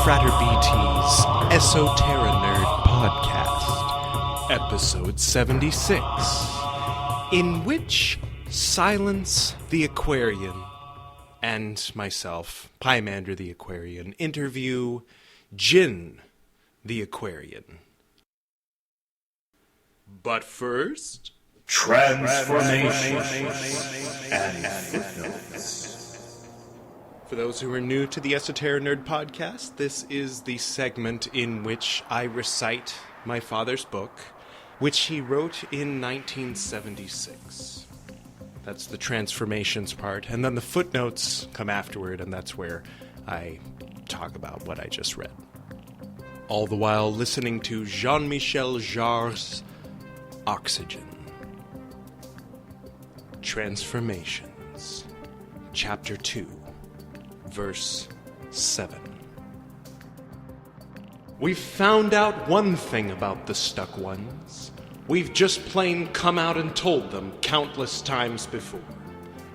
Frater BT's Esoterinerd podcast, episode 76, in which Silence the Aquarian and myself, Pymander the Aquarian, interview Djin the Aquarian. But first, Transformations and Footnotes. for those who are new to the Esoterinerd podcast, this is the segment in which I recite my father's book, which he wrote in 1976. That's the transformations part, and then the footnotes come afterward, and that's where I talk about what I just read. All the while listening to Jean-Michel Jarre's Oxygen. Transformations, Chapter 2, Verse 7. We've found out one thing about the stuck ones. We've just plain come out and told them countless times before.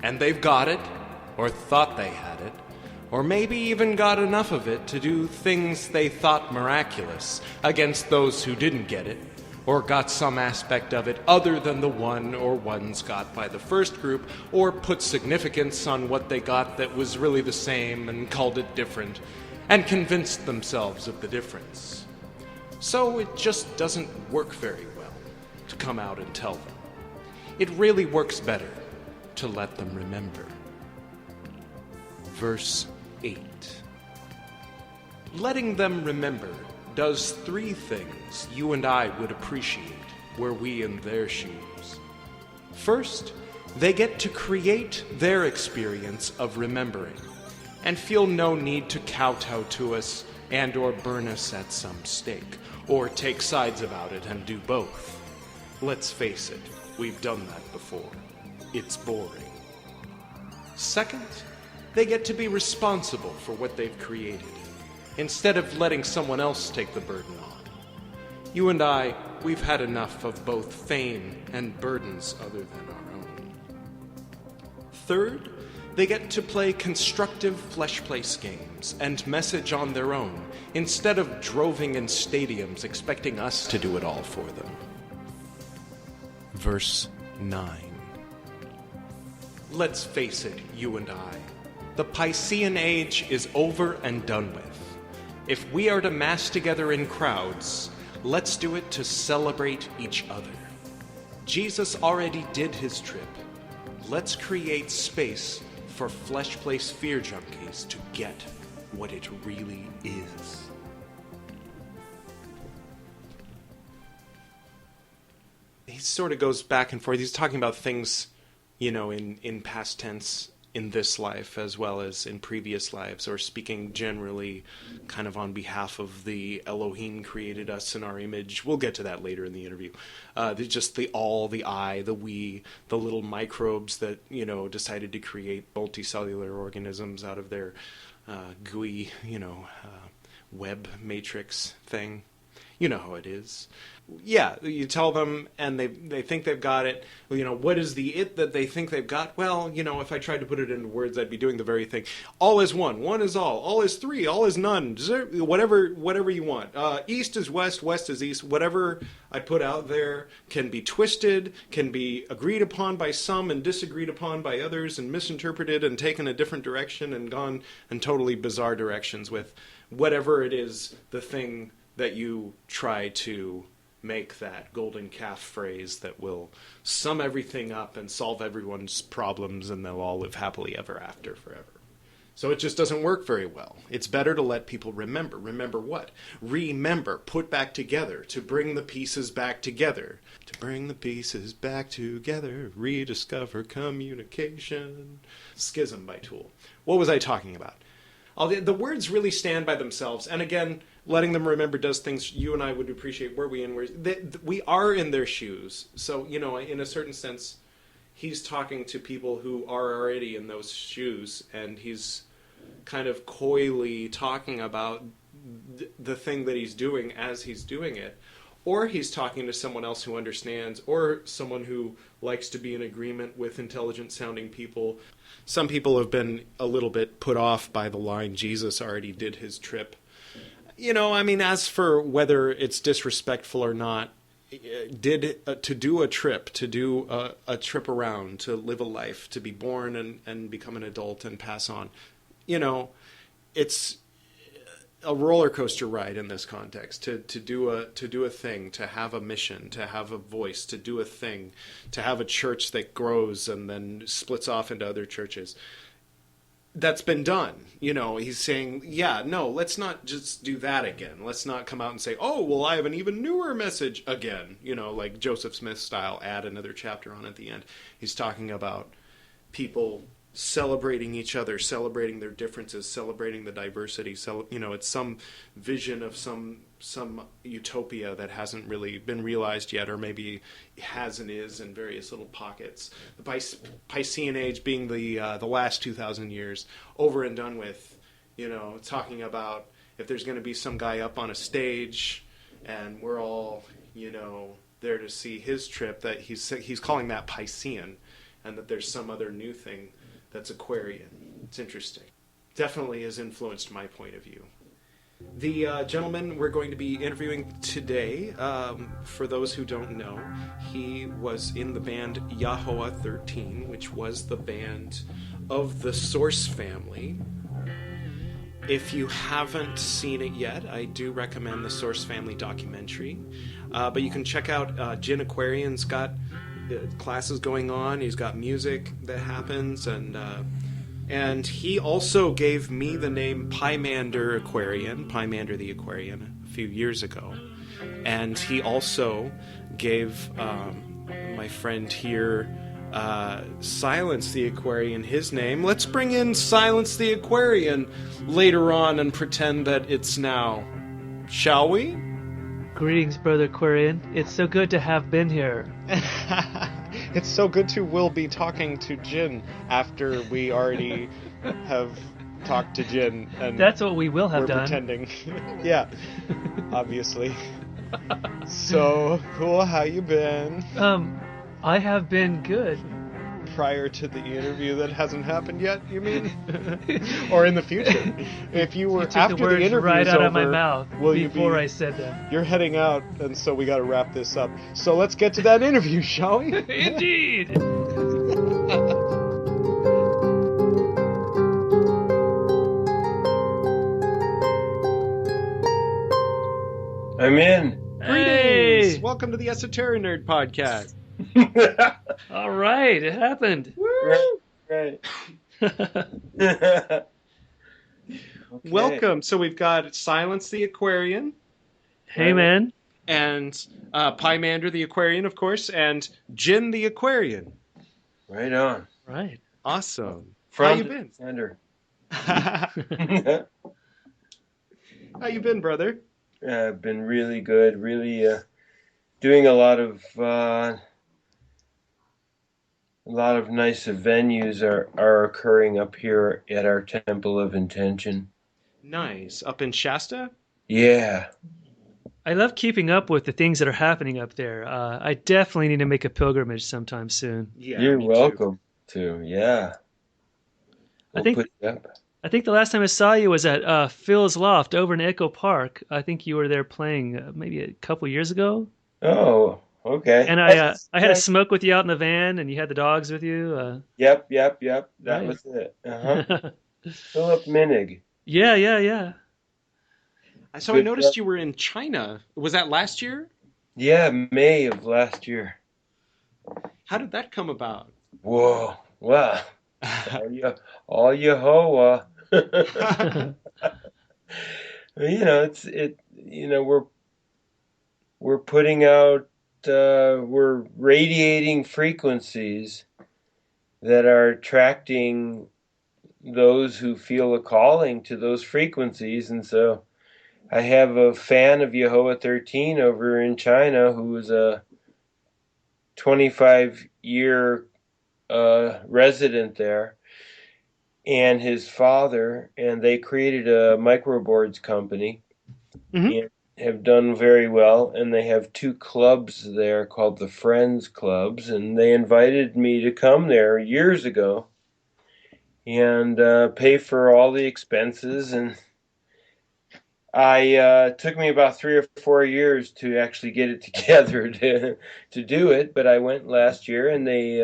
And they've got it, or thought they had it, or maybe even got enough of it to do things they thought miraculous against those who didn't get it, or got some aspect of it other than the one or ones got by the first group, or put significance on what they got that was really the same and called it different, and convinced themselves of the difference. So it just doesn't work very well to come out and tell them. It really works better to let them remember. Verse 8. Letting them remember does three things you and I would appreciate were we in their shoes. First, they get to create their experience of remembering and feel no need to kowtow to us and or burn us at some stake, or take sides about it and do both. Let's face it, we've done that before. It's boring. Second, they get to be responsible for what they've created, instead of letting someone else take the burden on. You and I, we've had enough of both fame and burdens other than our own. Third, they get to play constructive flesh place games and message on their own, instead of droving in stadiums expecting us to do it all for them. Verse 9. Let's face it, you and I. The Piscean age is over and done with. If we are to mass together in crowds, let's do it to celebrate each other. Jesus already did his trip. Let's create space for flesh place fear junkies to get what it really is. He sort of goes back and forth. He's talking about things, in past tense in this life as well as in previous lives, or speaking generally kind of on behalf of the Elohim created us in our image. We'll get to that later in the interview. Just the all, the I, the we, the little microbes that, decided to create multicellular organisms out of their gooey, web matrix thing. You know how it is. Yeah, you tell them and they think they've got it. What is the it that they think they've got? Well, if I tried to put it into words, I'd be doing the very thing. All is one is all is three, all is none, whatever you want. East is west, west is east. Whatever I put out there can be twisted, can be agreed upon by some and disagreed upon by others, and misinterpreted and taken a different direction and gone in totally bizarre directions with whatever it is, the thing that you try to make that golden calf phrase that will sum everything up and solve everyone's problems, and they'll all live happily ever after forever. So it just doesn't work very well. It's better to let people remember. Remember what? Remember, put back together, to bring the pieces back together. To bring the pieces back together, rediscover communication. Schism by Tool. What was I talking about? The words really stand by themselves, and again, letting them remember does things you and I would appreciate. Were we in? We are in their shoes. So, in a certain sense, he's talking to people who are already in those shoes, and he's kind of coyly talking about the thing that he's doing as he's doing it. Or he's talking to someone else who understands, or someone who likes to be in agreement with intelligent-sounding people. Some people have been a little bit put off by the line, Jesus already did his trip. I mean, as for whether it's disrespectful or not, to do a trip, a trip around, to live a life, to be born and become an adult and pass on, it's a roller coaster ride in this context. To do a thing, to have a mission, to have a voice, to do a thing, to have a church that grows and then splits off into other churches. That's been done. He's saying, yeah, no, let's not just do that again. Let's not come out and say, oh, well, I have an even newer message again. Like Joseph Smith style, add another chapter on at the end. He's talking about people celebrating each other, celebrating their differences, celebrating the diversity. It's some vision of some utopia that hasn't really been realized yet, or maybe has and is in various little pockets. The Piscean age being the last 2,000 years, over and done with. Talking about if there's going to be some guy up on a stage, and we're all there to see his trip, that he's calling that Piscean, and that there's some other new thing that's Aquarian. It's interesting. Definitely has influenced my point of view. The gentleman we're going to be interviewing today, for those who don't know, he was in the band Yahweh 13, which was the band of the Source family. If you haven't seen it yet, I do recommend the Source family documentary. But you can check out Djin Aquarian's got classes going on. He's got music that happens, and he also gave me the name Pythagorian Aquarian, Pythagorian the Aquarian, a few years ago. And he also gave my friend here, Silence the Aquarian, his name. Let's bring in Silence the Aquarian later on and pretend that it's now. Shall we? Greetings, Brother Aquarian. It's so good to have been here. It's so good to will be talking to Djin after we already have talked to Djin. And that's what we will have we're done. Pretending. Yeah, obviously. So, cool, how you been? I have been good. Prior to the interview that hasn't happened yet, you mean? Or in the future? If you were you took after the words the interview right out over, of my mouth before I said them. You're heading out, and so we got to wrap this up. So let's get to that interview, shall we? Indeed. I'm in. Greetings! Hey! Welcome to the Esoterinerd podcast. All right, it happened. Right. Okay. Welcome. So we've got Silence the Aquarian. Hey, man. And Pymander the Aquarian, of course, and Djin the Aquarian. Right on. Right. Awesome. From How you been? Center. How you been, brother? I've been really good. Really doing a lot of nice venues are occurring up here at our Temple of Intention. Nice. Up in Shasta? Yeah. I love keeping up with the things that are happening up there. I definitely need to make a pilgrimage sometime soon. Yeah. You're me welcome to. Yeah. I We'll think- put you up. I think the last time I saw you was at Phil's Loft over in Echo Park. I think you were there playing maybe a couple years ago. Oh, okay. And I had a smoke with you out in the van, and you had the dogs with you. Yep. That Right. was it. Philip Minig. Yeah. So I noticed you were in China. Was that last year? Yeah, May of last year. How did that come about? Whoa. Wow. All Yehovah. We're putting out, we're radiating frequencies that are attracting those who feel a calling to those frequencies. And so I have a fan of Yahweh 13 over in China who is a 25-year resident there, and his father, and they created a microboards company. Mhm. And have done very well, and they have 2 clubs there called the Friends Clubs, and they invited me to come there years ago and pay for all the expenses, and Took me about 3 or 4 years to actually get it together to do it, but I went last year, and they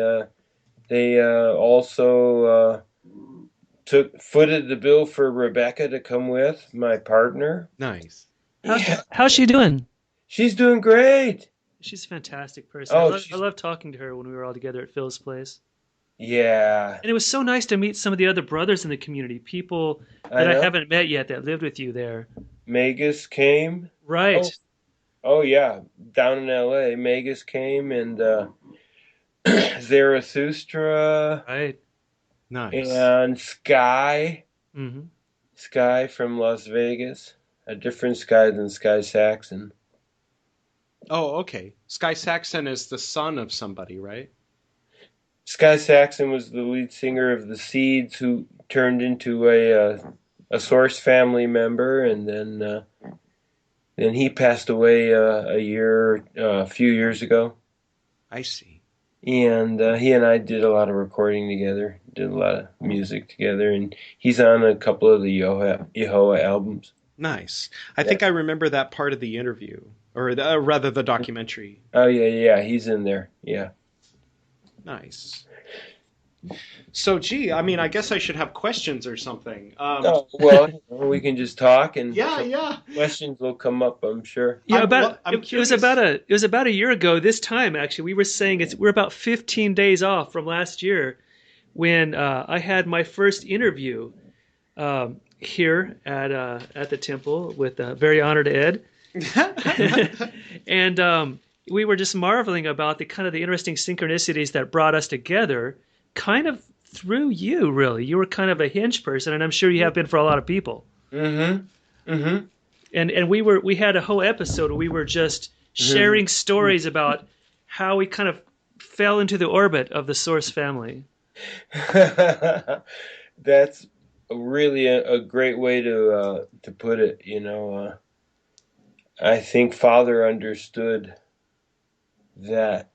also footed the bill for Rebecca to come with, my partner. Nice. Yeah, How's she doing? she's doing great. She's a fantastic person. Oh, I love talking to her when we were all together at Phil's place. yeah, And it was so nice to meet some of the other brothers in the community, people I that I know. haven't met yet that lived with you there. Magus came. Right. Oh, oh yeah, down in L.A. Magus came, and Zarathustra Right. Nice. and Sky. Hmm. Sky from Las Vegas. A different Sky than Sky Saxon. Oh, okay. Sky Saxon is the son of somebody, right? Sky Saxon was the lead singer of the Seeds, who turned into a Source family member, and then he passed away a few years ago. I see. And he and I did a lot of recording together, did a lot of music together, and he's on a couple of the Yehoah albums. Nice. I think I remember that part of the interview, or rather the documentary. Oh yeah, he's in there. Yeah. Nice. So, gee, I mean, I guess I should have questions or something. Oh, well, we can just talk, and Yeah. questions will come up, I'm sure. Yeah, I'm it was about a year ago this time actually. We were saying we're about 15 days off from last year when I had my first interview here at the temple with very honored Ed. And we were just marveling about the kind of the interesting synchronicities that brought us together, kind of through you, really. You were kind of a hinge person, and I'm sure you have been for a lot of people. Mm-hmm. Mm-hmm. And we had a whole episode where we were just sharing stories about how we kind of fell into the orbit of the Source family. That's really a great way to put it. I think Father understood that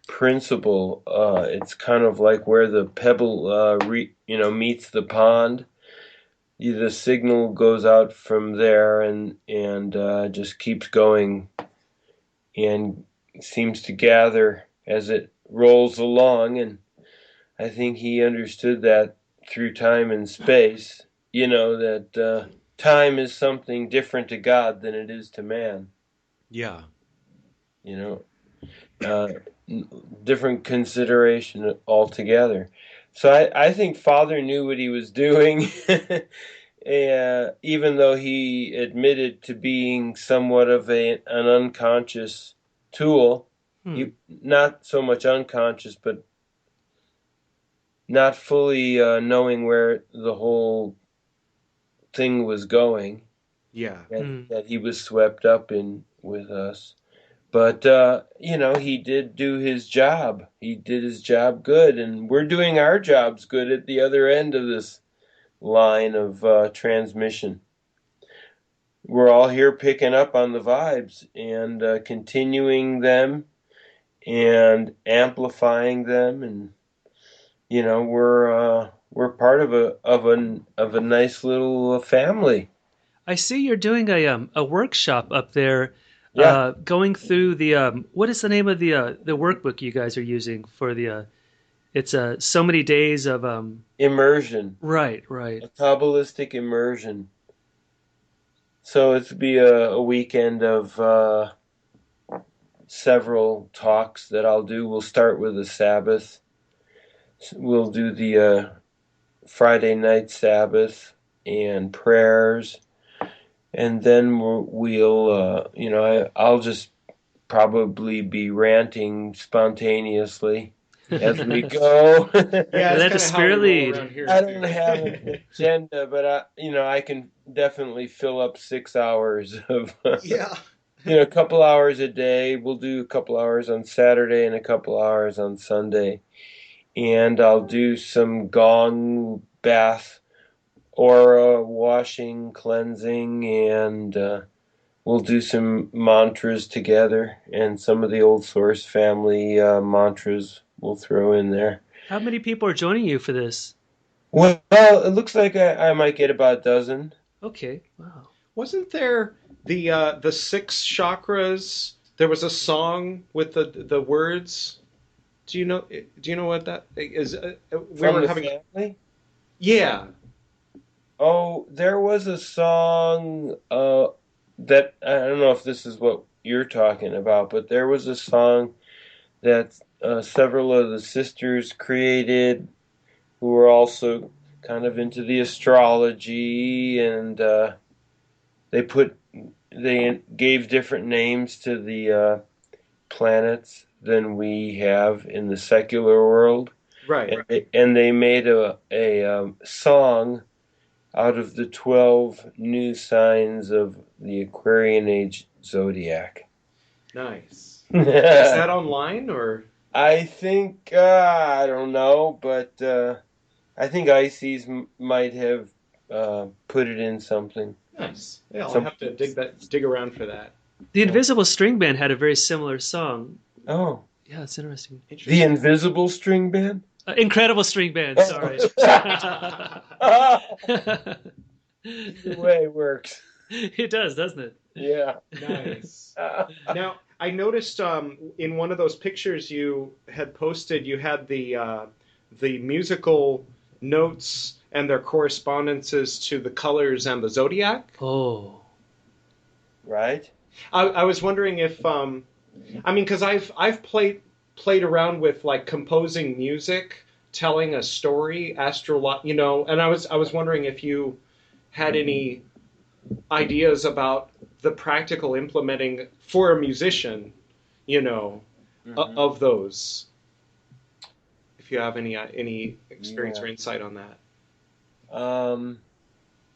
principle. It's kind of like where the pebble, meets the pond. The signal goes out from there, and just keeps going, and seems to gather as it rolls along. And I think he understood that through time and space. That time is something different to God than it is to man. Yeah. Different consideration altogether. So I think Father knew what he was doing, even though he admitted to being somewhat of an unconscious tool. Not so much unconscious, but not fully knowing where the whole thing was going. Yeah. That he was swept up in with us. But, he did do his job. He did his job good, and we're doing our jobs good at the other end of this line of transmission. We're all here picking up on the vibes and continuing them and amplifying them, and we're part of a nice little family. I see you're doing a workshop up there. Yeah. Going through the what is the name of the workbook you guys are using for the it's so many days of Immersion. Right. A Kabbalistic immersion. So it'll be a weekend of several talks that I'll do. We'll start with the Sabbath. We'll do the Friday night Sabbath and prayers. And then I'll just probably be ranting spontaneously as we go. Yeah, let the spirit lead. I don't have an agenda, but I can definitely fill up 6 hours of a couple hours a day. We'll do a couple hours on Saturday and a couple hours on Sunday, and I'll do some gong bath, aura washing, cleansing, and we'll do some mantras together, and some of the old Source family mantras we'll throw in there. How many people are joining you for this? Well, it looks like I might get about a dozen. Okay. Wow. Wasn't there the six chakras? There was a song with the words. Do you know? Do you know what that is? We From were the having. family? Yeah. Oh, there was a song that I don't know if this is what you're talking about, but there was a song that several of the sisters created who were also kind of into the astrology, and they gave different names to the planets than we have in the secular world, Right. and they made a song out of the 12 new signs of the Aquarian age zodiac. Nice. Is that online or? I think I don't know, but I think Ices might have put it in something. Nice. Yeah, I'll Some- have to dig around for that. The Invisible String Band had a very similar song. Oh, Yeah, it's interesting. the Invisible String Band? Incredible String Band, sorry. Either way works. It does, doesn't it? Yeah. Nice. Now, I noticed in one of those pictures you had posted, you had the musical notes and their correspondences to the colors and the zodiac. Oh. Right? I was wondering if, I mean, because I've played around with like composing music, telling a story, and I was wondering if you had any ideas about the practical implementing for a musician, of those. If you have any experience or insight on that.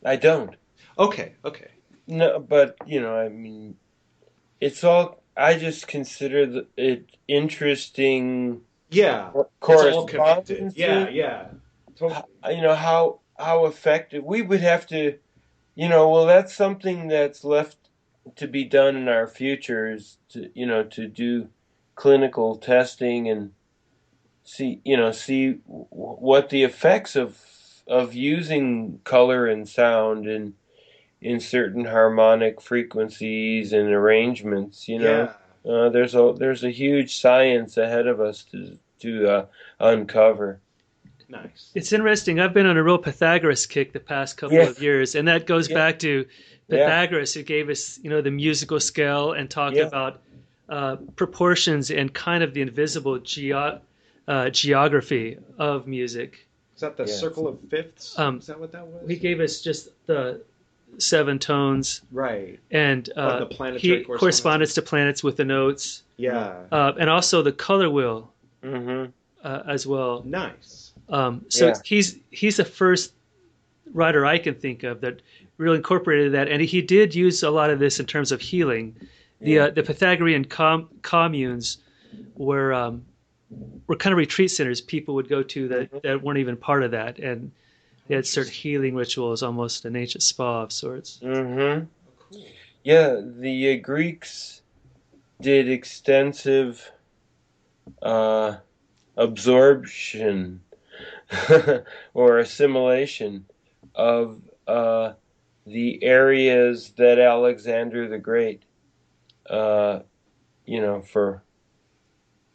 I don't. Okay. No, but I mean, it's all. I just consider it interesting. Yeah. Correspondence. It's all connected. Yeah. Totally. How effective we would have to. Well, that's something that's left to be done in our futures. To do clinical testing and see what the effects of using color and sound in certain harmonic frequencies and arrangements. Yeah. There's a huge science ahead of us to uncover. Nice. It's interesting. I've been on a real Pythagoras kick the past couple of years, and that goes back to Pythagoras, who gave us, the musical scale and talked about proportions and kind of the invisible geography of music. Is that the circle of fifths? Is that what that was? He gave us just the 7 tones, right, and the planetary correspondence to planets with the notes. Yeah, and also the color wheel as well. Nice. He's the first writer I can think of that really incorporated that, and he did use a lot of this in terms of healing. The Pythagorean communes were kind of retreat centers people would go to that weren't even part of that, and they had certain healing rituals, almost an ancient spa of sorts. Mm-hmm. Cool. Yeah, the Greeks did extensive absorption or assimilation of the areas that Alexander the Great, for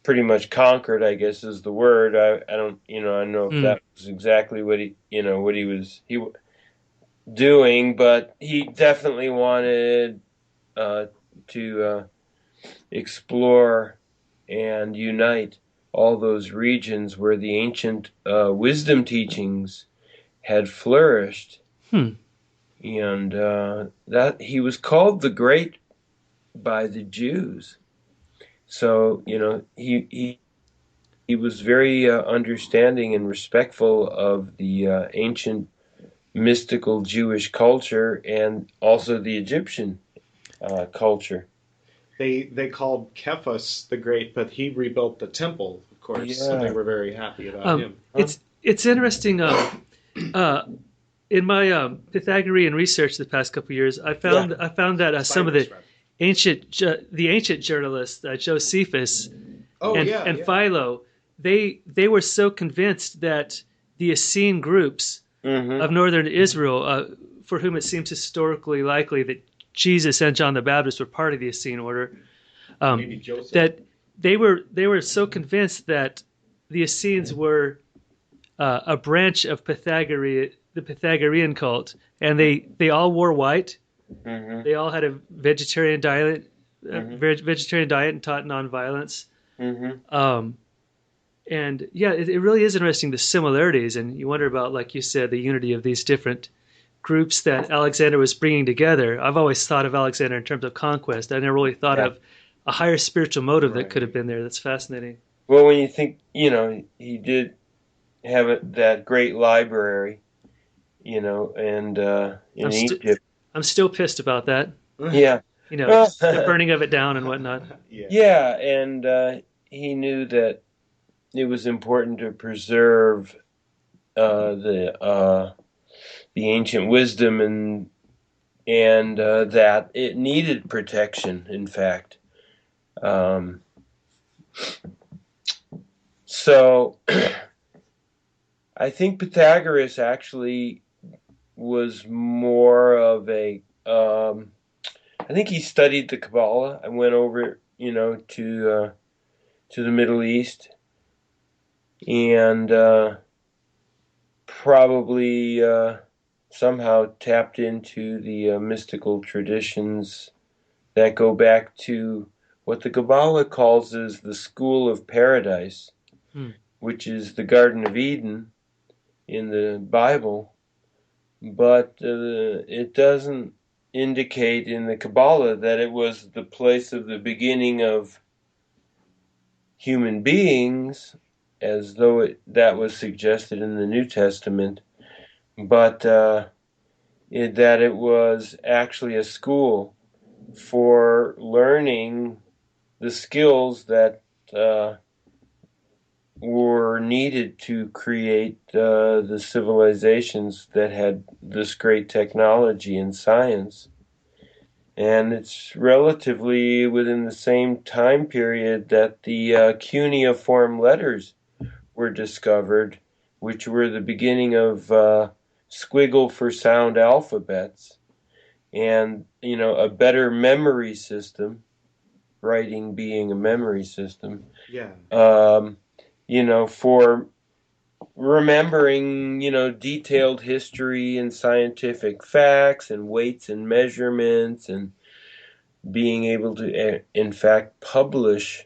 pretty much conquered, I guess is the word. I don't, I don't know if that was exactly what he was doing, but he definitely wanted to explore and unite all those regions where the ancient wisdom teachings had flourished. And that he was called the Great by the Jews. So, he was very understanding and respectful of the ancient mystical Jewish culture and also the Egyptian culture. They called Cephas the Great, but he rebuilt the temple, of course, so they were very happy about him. It's interesting. In my Pythagorean research the past couple of years, I found that some of the ancient journalists, Josephus and Philo, they were so convinced that the Essene groups of northern Israel for whom it seems historically likely that Jesus and John the Baptist were part of the Essene order, Maybe Joseph. that they were so convinced that the Essenes were a branch of the Pythagorean cult, and they all wore white. Mm-hmm. They all had a vegetarian diet, Mm-hmm. and taught nonviolence. Mm-hmm. And yeah, it really is interesting, the similarities, and you wonder about, like you said, the unity of these different groups that Alexander was bringing together. I've always thought of Alexander in terms of conquest. I never really thought of a higher spiritual motive that could have been there. That's fascinating. Well, when you think, he did have that great library, and in Egypt. I'm still pissed about that. Yeah. The burning of it down and whatnot. Yeah, and he knew that it was important to preserve the ancient wisdom, and that it needed protection. In fact, so I think Pythagoras actually was more of a. I think he studied the Kabbalah. I went over, to the Middle East, and probably somehow tapped into the mystical traditions that go back to what the Kabbalah calls as the School of Paradise, which is the Garden of Eden in the Bible, but it doesn't indicate in the Kabbalah that it was the place of the beginning of human beings, as though that was suggested in the New Testament, but that it was actually a school for learning the skills that were needed to create the civilizations that had this great technology and science. And it's relatively within the same time period that the cuneiform letters were discovered, which were the beginning of squiggle for sound alphabets, and a better memory system, writing being a memory system. For remembering, detailed history and scientific facts and weights and measurements, and being able to, in fact, publish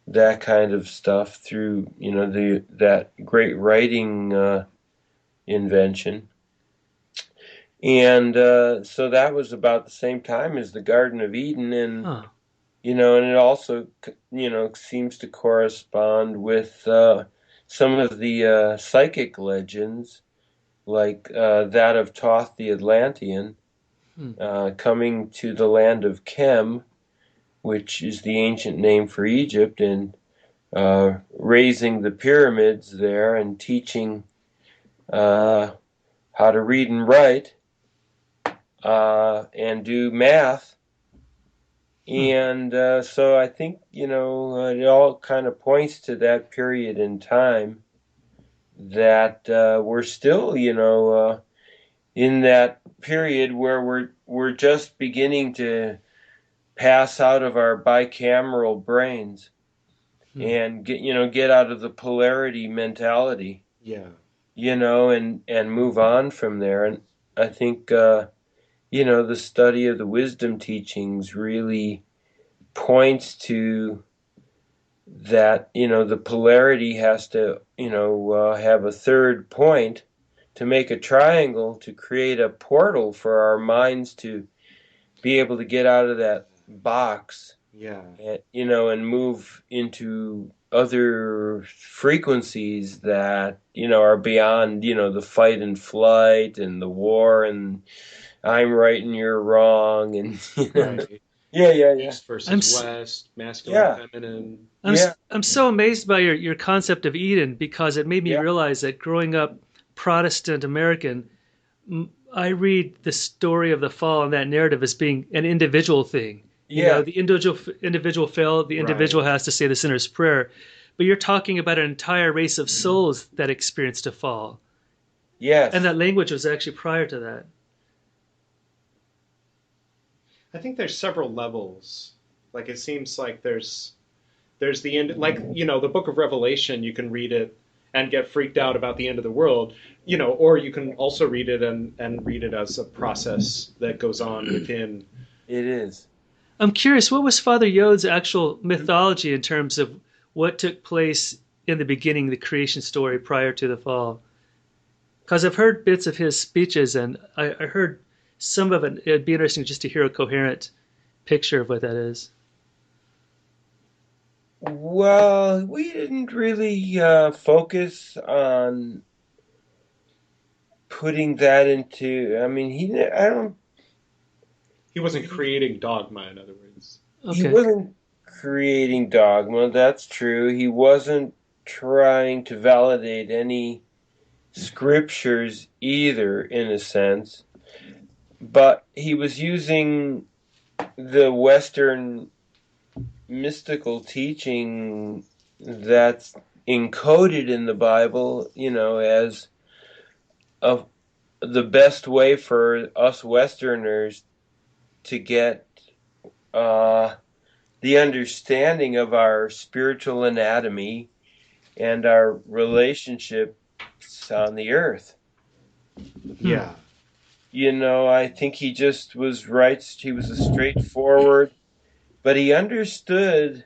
that kind of stuff through, that great writing invention. And so that was about the same time as the Garden of Eden, and and it also, seems to correspond with some of the psychic legends, like that of Thoth the Atlantean, coming to the land of Kem, which is the ancient name for Egypt, and raising the pyramids there and teaching how to read and write and do math. And so I think, it all kind of points to that period in time that we're still, in that period where we're just beginning to pass out of our bicameral brains and get out of the polarity mentality. And move on from there. And I think the study of the wisdom teachings really points to that, the polarity has to, have a third point to make a triangle, to create a portal for our minds to be able to get out of that box, and move into other frequencies that, are beyond, the fight and flight and the war and I'm right and you're wrong, and East versus West, masculine, feminine. I'm so amazed by your concept of Eden, because it made me realize that growing up Protestant American, I read the story of the fall and that narrative as being an individual thing. The individual fell, the individual has to say the sinner's prayer. But you're talking about an entire race of souls that experienced a fall. Yes. And that language was actually prior to that. I think there's several levels. Like it seems like there's the end, like, the book of Revelation, you can read it and get freaked out about the end of the world, or you can also read it and read it as a process that goes on within. It is. I'm curious, what was Father Yode's actual mythology in terms of what took place in the beginning, the creation story prior to the fall? Because I've heard bits of his speeches, and I heard some of it. It'd be interesting just to hear a coherent picture of what that is. Well, we didn't really focus on putting that into. I mean, He wasn't creating dogma, in other words. he Okay. wasn't creating dogma. That's true. He wasn't trying to validate any scriptures either, in a sense. But he was using the Western mystical teaching that's encoded in the Bible, as the best way for us Westerners to get the understanding of our spiritual anatomy and our relationships on the earth. Yeah. I think he just was right. He was a straightforward, but he understood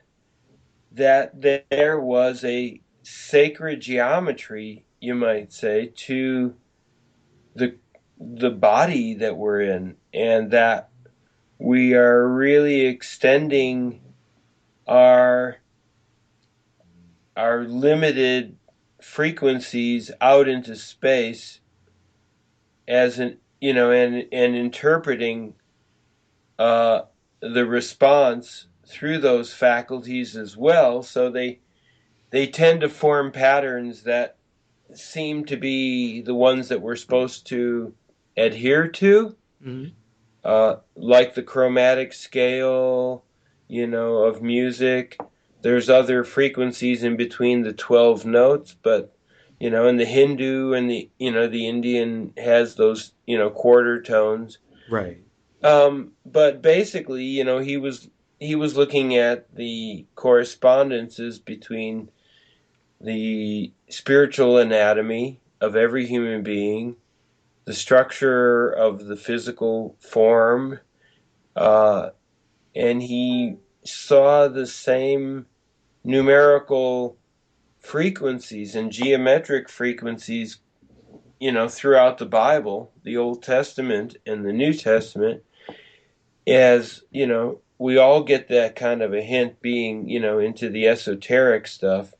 that there was a sacred geometry, you might say, to the body that we're in, and that we are really extending our limited frequencies out into space as and interpreting the response through those faculties as well. So they tend to form patterns that seem to be the ones that we're supposed to adhere to, like the chromatic scale, of music. There's other frequencies in between the 12 notes, but and the Hindu and the Indian has those quarter tones. Right. But basically, he was looking at the correspondences between the spiritual anatomy of every human being, the structure of the physical form, and he saw the same numerical frequencies and geometric frequencies, throughout the Bible, the Old Testament and the New Testament, as, we all get that kind of a hint being, into the esoteric stuff.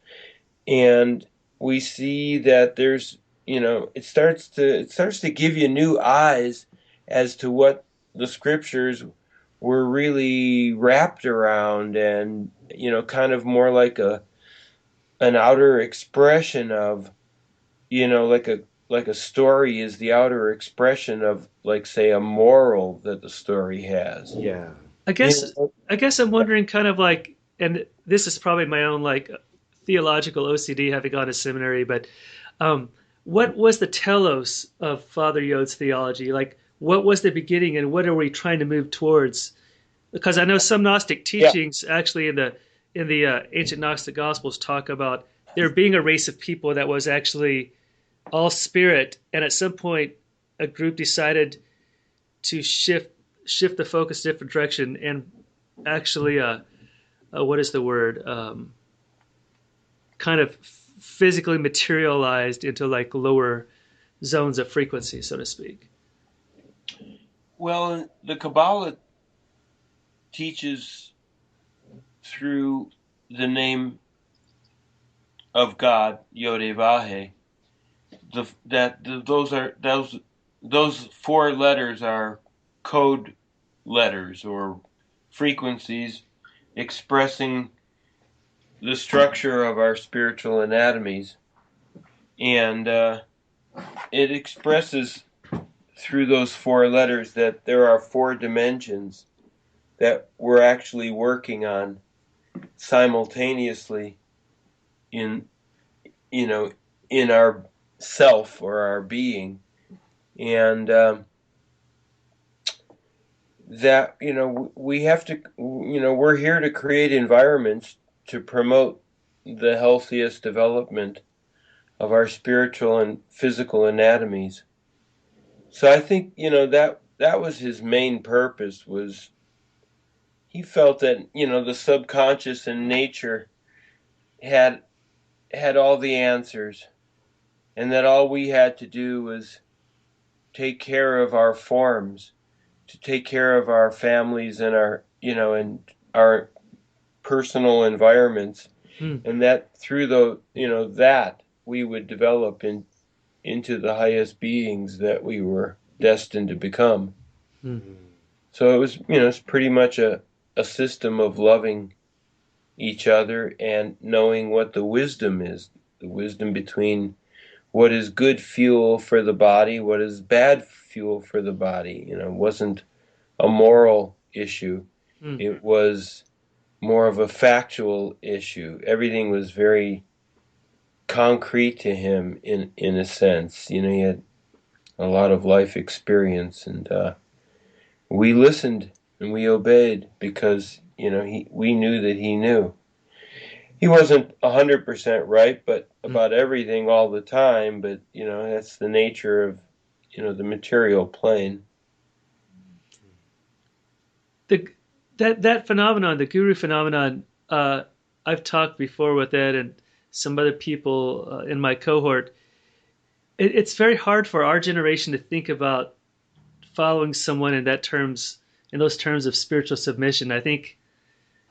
And we see that there's, it starts to give you new eyes as to what the scriptures were really wrapped around, and, kind of more like an outer expression of, like a story is the outer expression of, like, say, a moral that the story has. Yeah. I guess I'm wondering, kind of like, and this is probably my own like theological OCD, having gone to seminary, but what was the telos of Father Yode's theology? Like, what was the beginning, and what are we trying to move towards? Because I know some Gnostic teachings, actually, in the ancient Gnostic Gospels, talk about there being a race of people that was actually all spirit, and at some point, a group decided to shift the focus a different direction, and actually, what is the word? Kind of physically materialized into like lower zones of frequency, so to speak. Well, the Kabbalah teaches through the name of God, Yod Vahe, those four letters are code letters or frequencies expressing the structure of our spiritual anatomies, and it expresses through those four letters that there are four dimensions that we're actually working on simultaneously in our self or our being. And that, we have to, we're here to create environments to promote the healthiest development of our spiritual and physical anatomies. So I think, that was his main purpose. Was he felt that, the subconscious and nature had all the answers, and that all we had to do was take care of our forms, to take care of our families and our, and our personal environments, and that through that we would develop into the highest beings that we were destined to become. So it was, it's pretty much a system of loving each other and knowing what the wisdom is, the wisdom between what is good fuel for the body, what is bad fuel for the body. It wasn't a moral issue. It was more of a factual issue. Everything was very concrete to him in a sense. He had a lot of life experience, and we listened and we obeyed because, we knew that he knew. He wasn't 100% right, but about everything all the time. But that's the nature of the material plane. That phenomenon, the guru phenomenon, I've talked before with Ed and some other people in my cohort. It's very hard for our generation to think about following someone in those terms of spiritual submission. I think,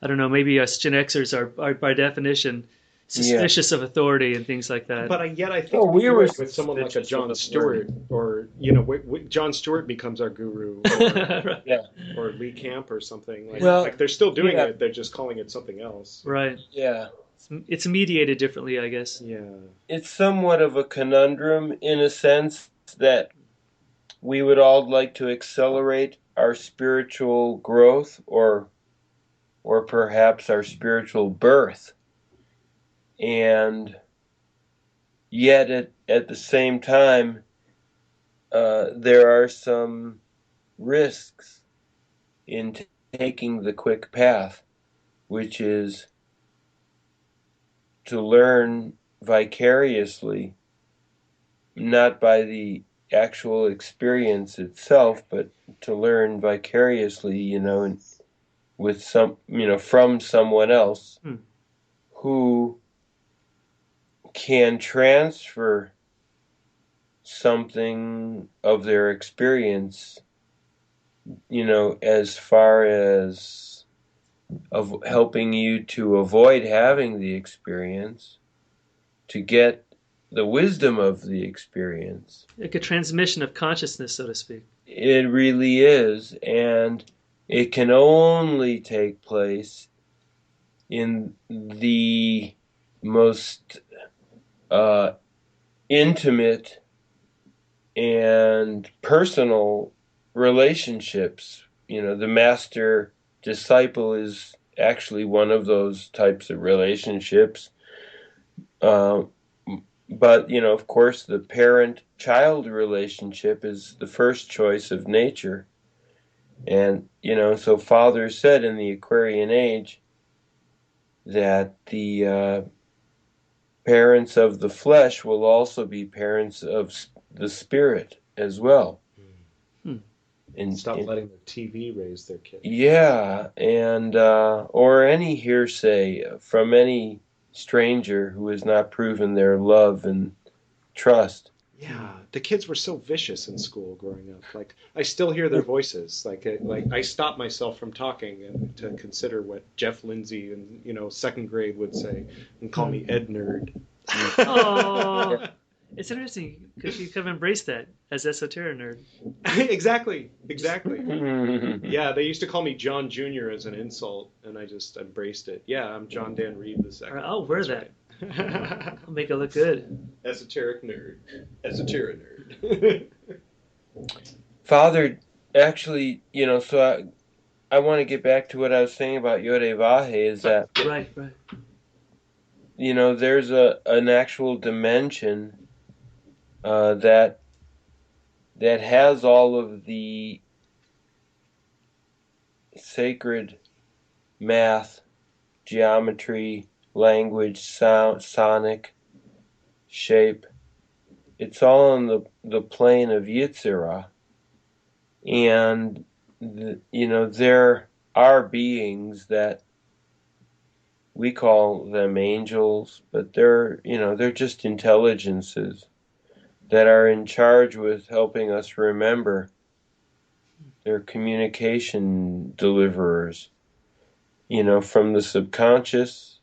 I don't know, maybe us Gen Xers are by definition suspicious of authority and things like that. But yet I think we were with someone like a John Stewart, or John Stewart becomes our guru, or Lee Camp or something. Like they're still doing it, they're just calling it something else. Right. Yeah. It's mediated differently, I guess. Yeah. It's somewhat of a conundrum in a sense that we would all like to accelerate our spiritual growth or perhaps our spiritual birth. And yet at the same time, there are some risks in taking the quick path, which is to learn vicariously, not by the actual experience itself, but to learn vicariously, with from someone else who can transfer something of their experience, as far as of helping you to avoid having the experience, to get the wisdom of the experience. Like a transmission of consciousness, so to speak. It really is, and it can only take place in the most intimate and personal relationships. The master disciple is actually one of those types of relationships. But, of course, the parent-child relationship is the first choice of nature. And, so Father said in the Aquarian age that the parents of the flesh will also be parents of the spirit as well. And stop letting the TV raise their kids. Yeah, and or any hearsay from any stranger who has not proven their love and trust. Yeah, the kids were so vicious in school growing up. Like, I still hear their voices. Like I stop myself from talking and to consider what Jeff Lindsay in second grade would say and call me Ed Nerd. Oh, it's interesting because you kind of embraced that as Esoterinerd. Exactly. Yeah, they used to call me John Jr. as an insult, and I just embraced it. Yeah, I'm John Dan Reed the second. I'll wear that. Right. I'll make it look good. Esoteric nerd. Father, actually, so I want to get back to what I was saying about Yogi Bhajan, is that right. There's an actual dimension that has all of the sacred math, geometry, language, sound, sonic, shape. It's all on the plane of Yitzhara. And, there are beings that we call them angels, but they're just intelligences that are in charge with helping us remember. They're communication deliverers, from the subconscious,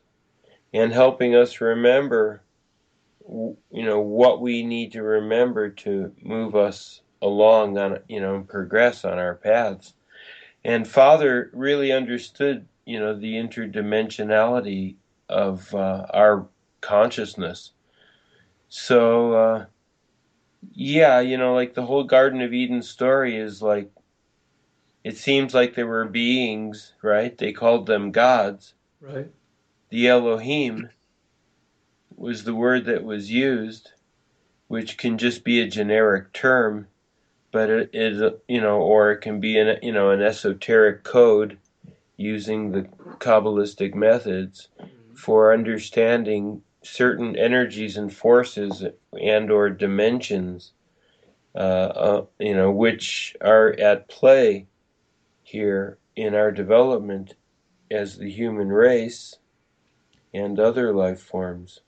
and helping us remember, what we need to remember to move us along on, and progress on our paths. And Father really understood, the interdimensionality of our consciousness. So, like the whole Garden of Eden story is like, it seems like there were beings, right? They called them gods. Right. The Elohim was the word that was used, which can just be a generic term, but it is, or it can be an esoteric code using the Kabbalistic methods for understanding certain energies and forces and or dimensions, which are at play here in our development as the human race and other life forms.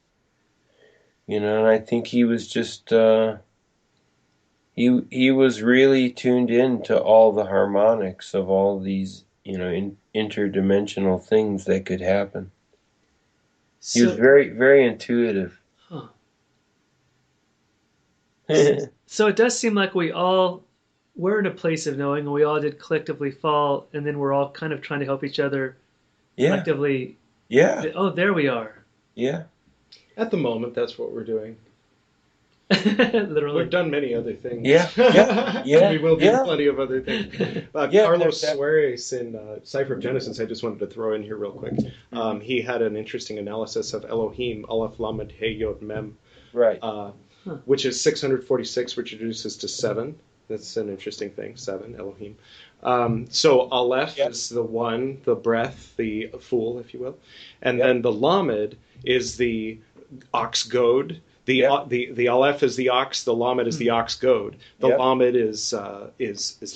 And I think he was just, he was really tuned in to all the harmonics of all these, interdimensional things that could happen. He was very, very intuitive. Huh. So it does seem like we're in a place of knowing, and we all did collectively fall, and then we're all kind of trying to help each other collectively. Yeah. Oh, there we are. Yeah. At the moment, that's what we're doing. Literally. We've done many other things. Yeah. We will do plenty of other things. Carlos Suarez in Cipher of Genesis, I just wanted to throw in here real quick. He had an interesting analysis of Elohim, Aleph, Lamed, He, Yod, Mem, right. Which is 646, which reduces to 7. That's an interesting thing, 7, Elohim. So Aleph is the one, the breath, the fool, if you will. And then the Lamed is the ox goad. The Aleph is the ox, the Lamed is the ox goad. The Lamed is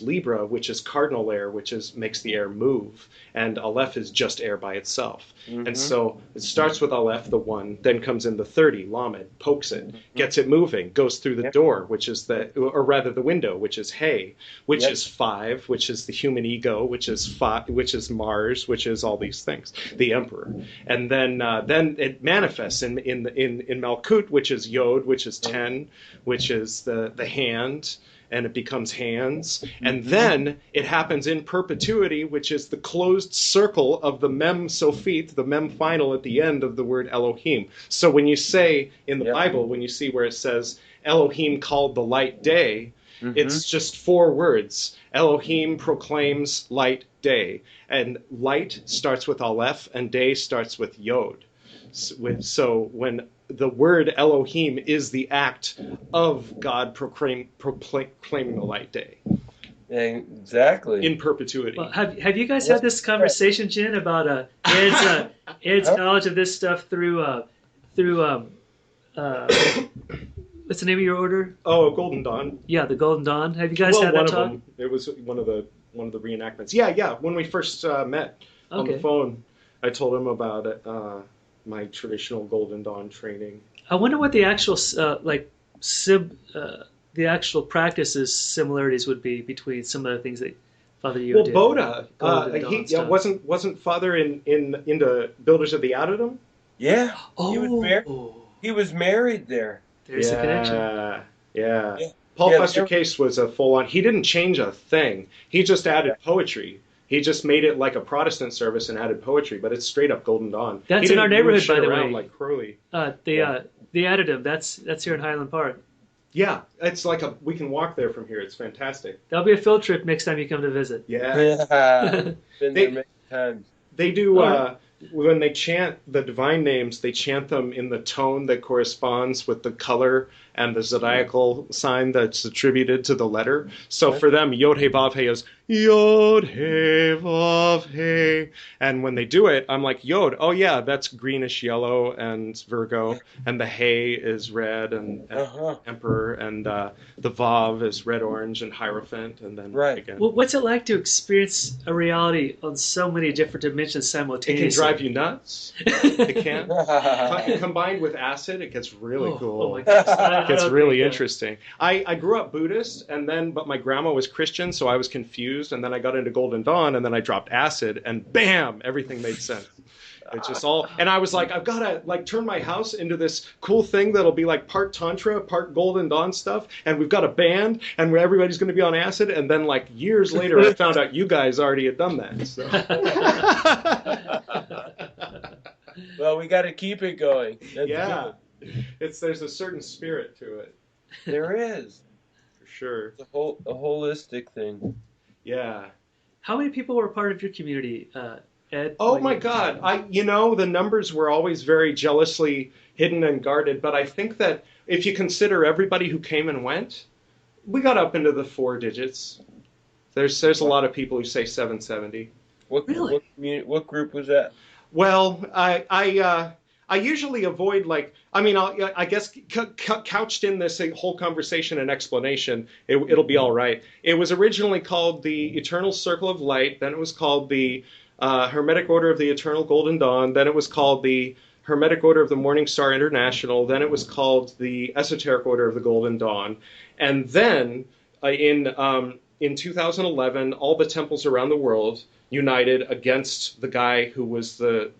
Libra, which is cardinal air, which makes the air move. And Aleph is just air by itself. And so it starts with Aleph, the 1, then comes in the 30, Lamed, pokes it, gets it moving, goes through the door, which is the window, which is He, which is 5, which is the human ego, which is 5, which is Mars, which is all these things, the emperor. And then it manifests in Malkut, which is Yod, which is 10, which is the hand, and it becomes hands. And then it happens in perpetuity, which is the closed circle of the Mem Sophit, the Mem final at the end of the word Elohim. So when you say in the Bible, when you see where it says Elohim called the light day, it's just 4 words. Elohim proclaims light day. And light starts with Aleph and day starts with Yod. So when the word Elohim is the act of God proclaiming the light day. Exactly. In perpetuity. Well, have you guys had this conversation, Djin, about Ed's knowledge of this stuff through what's the name of your order? Oh, Golden Dawn. Yeah, the Golden Dawn. Have you guys had that talk? Them. It was one of the reenactments. Yeah. When we first met on the phone, I told him about my traditional Golden Dawn training. I wonder what the actual the actual practices similarities would be between some of the things that Father Yu did. Well, Boda, wasn't Father into Builders of the Adytum? Yeah. Oh. He was married there. There's a connection. Yeah. Paul Buster Case was a full-on. He didn't change a thing. He just added poetry. He just made it like a Protestant service and added poetry, but it's straight up Golden Dawn. That's in our neighborhood, by the way. Like Crowley. The Adytum. That's here in Highland Park. Yeah, it's like we can walk there from here. It's fantastic. That'll be a field trip next time you come to visit. Yeah. Been there many times. They do. When they chant the divine names, they chant them in the tone that corresponds with the color and the zodiacal sign that's attributed to the letter. So for them, Yod He Vav He is Yod Hey Vav Hey. And when they do it, I'm like, Yod, oh yeah, that's greenish yellow and Virgo, and the Hey is red and Uh-huh. Emperor, and the Vav is red, orange, and Hierophant, and then Right. again. Well, what's it like to experience a reality on so many different dimensions It simultaneously? can drive you nuts. It can. Combined with acid, it gets really cool. Oh my gosh. It gets really interesting. I grew up Buddhist, but my grandma was Christian, so I was confused, and then I got into Golden Dawn, and then I dropped acid, and bam, everything made sense. It's just all, and I was like, I've got to like turn my house into this cool thing that'll be like part Tantra, part Golden Dawn stuff, and we've got a band, and everybody's going to be on acid, and then like years later, I found out you guys already had done that. So. Well, we got to keep it going. That's Yeah, good. there's a certain spirit to it, There is. for sure. It's a holistic thing. Yeah. How many people were part of your community, Ed? Oh my God. The numbers were always very jealously hidden and guarded, but I think that if you consider everybody who came and went, we got up into the 4 digits. There's a lot of people who say 770. Really? What group was that? Well, I usually avoid I guess couched in this whole conversation and explanation, it'll be all right. It was originally called the Eternal Circle of Light, then it was called the Hermetic Order of the Eternal Golden Dawn, then it was called the Hermetic Order of the Morning Star International, then it was called the Esoteric Order of the Golden Dawn, and then in 2011, all the temples around the world united against the guy who was the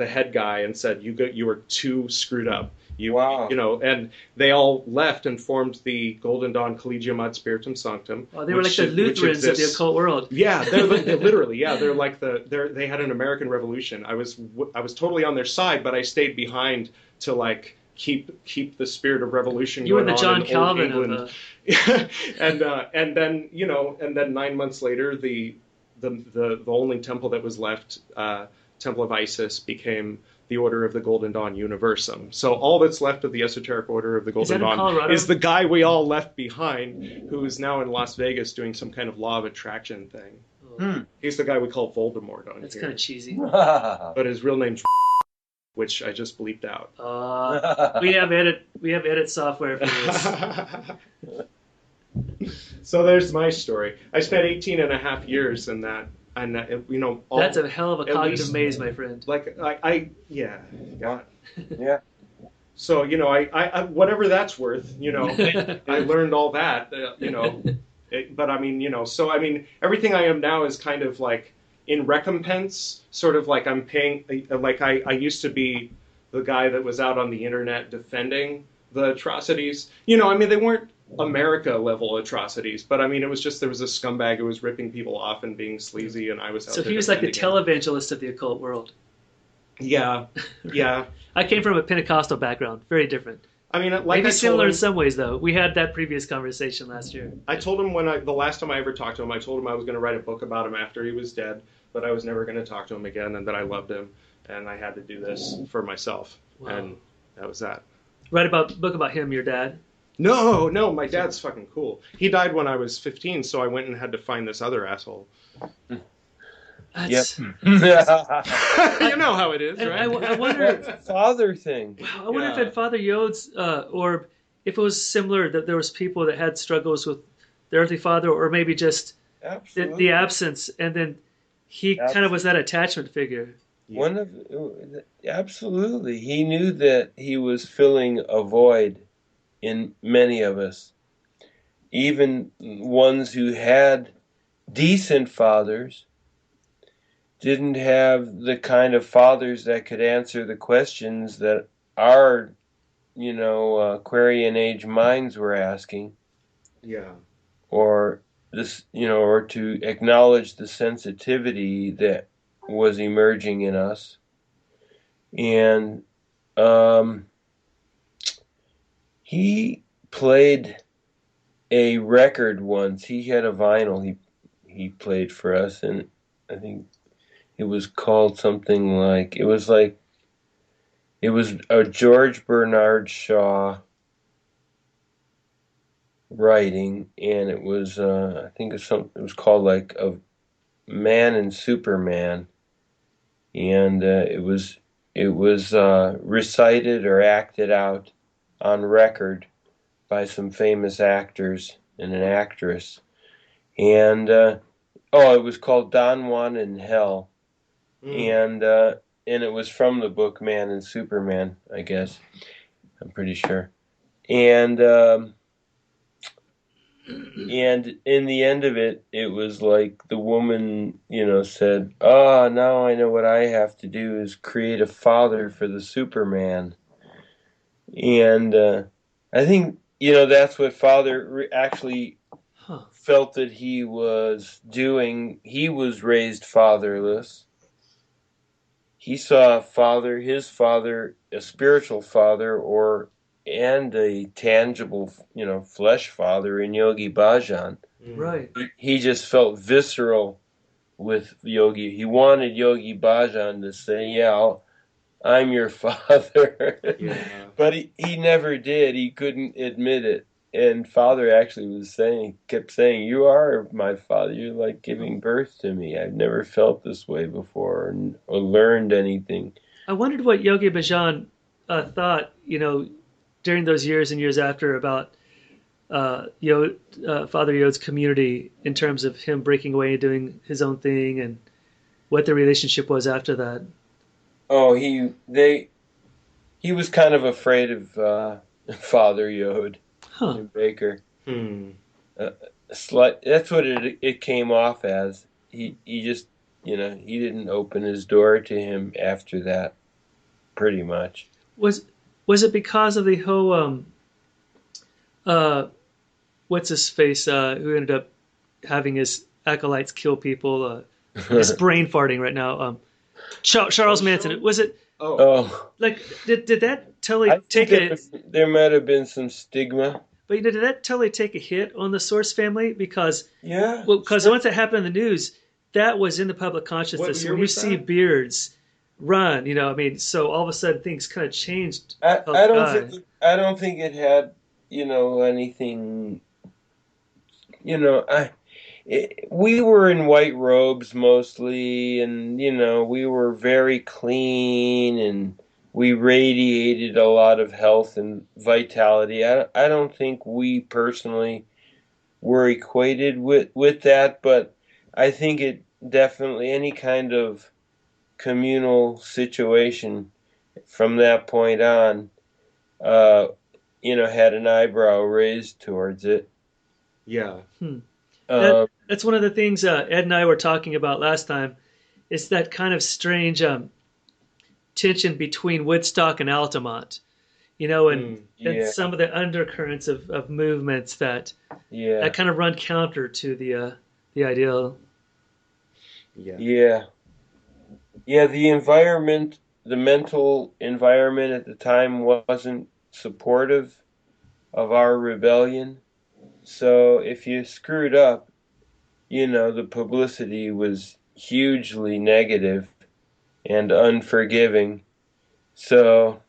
head guy and said you were too screwed up. Wow. And they all left and formed the Golden Dawn Collegium ad Spiritum Sanctum. Oh, they were like the Lutherans of the occult world. Yeah, they're literally, yeah, they're like they had an American Revolution. I was totally on their side, but I stayed behind to like keep the spirit of revolution You were going the on John in Calvin old of England. And then 9 months later, the only temple that was left, Temple of Isis, became the Order of the Golden Dawn Universum. So all that's left of the Esoteric Order of the Golden Dawn is the guy we all left behind, who is now in Las Vegas doing some kind of law of attraction thing. Oh, He's the guy we call Voldemort on that's here. kind of cheesy. But his real name's which I just bleeped out. We have edit software for this. So there's my story. I spent 18 and a half years in that. And that's a hell of a cognitive maze, my friend. Like yeah. Yeah. So I whatever that's worth, I learned all that, but I mean, everything I am now is kind of like in recompense, sort of like I'm paying. Like I used to be the guy that was out on the internet defending the atrocities. They weren't America level atrocities, but I mean, it was just there was a scumbag who was ripping people off and being sleazy, and I was out So there he was like the defending him. televangelist of the occult world. Yeah. I came from a Pentecostal background, very different. I mean, like Maybe I similar told in him, some ways, though. We had that previous conversation last year. I told him the last time I ever talked to him, I told him I was going to write a book about him after he was dead, but I was never going to talk to him again, and that I loved him, and I had to do this for myself, and that was that. Write a book about him, your dad. No, my dad's fucking cool. He died when I was 15, so I went and had to find this other asshole. That's, Yep. You know how it is, right? I wonder. That's a father thing. I wonder if at Father Yode's, or if it was similar, that there was people that had struggles with their earthly father, or maybe just the absence, and then he kind of was that attachment figure. Absolutely. He knew that he was filling a void in many of us. Even ones who had decent fathers didn't have the kind of fathers that could answer the questions that our, Aquarian age minds were asking. Yeah. Or or to acknowledge the sensitivity that was emerging in us. And he played a record once. He had a vinyl he played for us, and I think it was called something like it was a George Bernard Shaw writing, and it was I think it was called like a Man and Superman, and it was recited or acted out on record by some famous actors and an actress, and it was called Don Juan in Hell, and it was from the book Man and Superman, I guess. I'm pretty sure, and in the end of it, it was like the woman, said, "Oh, now I know what I have to do is create a father for the Superman." And I think, that's what Father actually felt that he was doing. He was raised fatherless. He saw his father, a spiritual father, and a tangible, flesh father in Yogi Bhajan. Right. He just felt visceral with Yogi. He wanted Yogi Bhajan to say, "Yeah, I'm your father." Yeah. But he never did. He couldn't admit it. And Father actually kept saying, "You are my father. You're like giving birth to me. I've never felt this way before or learned anything." I wondered what Yogi Bhajan thought, during those years and years after about Father Yode's community in terms of him breaking away and doing his own thing, and what the relationship was after that. Oh, he was kind of afraid of Father Yod and Baker. That's what it came off as. He just, he didn't open his door to him after that, pretty much. Was it because of the whole what's his face who ended up having his acolytes kill people? Just brain farting right now. Charles Manson. Was it? Oh, like did that totally I take think there might have been some stigma. But did that totally take a hit on the Source family? Because Yeah, because once that happened in the news, that was in the public consciousness. What year When you was see that? Beards run, so all of a sudden things kind of changed. I don't think it had anything. We were in white robes mostly, and we were very clean, and we radiated a lot of health and vitality. I don't think we personally were equated with that, but I think it definitely, any kind of communal situation from that point on, had an eyebrow raised towards it. Yeah. That's one of the things Ed and I were talking about last time. It's that kind of strange tension between Woodstock and Altamont, and Yeah. some of the undercurrents of movements that Yeah. kind of run counter to the ideal. Yeah. Yeah. Yeah, the mental environment at the time wasn't supportive of our rebellion. So if you screwed up, the publicity was hugely negative and unforgiving. So,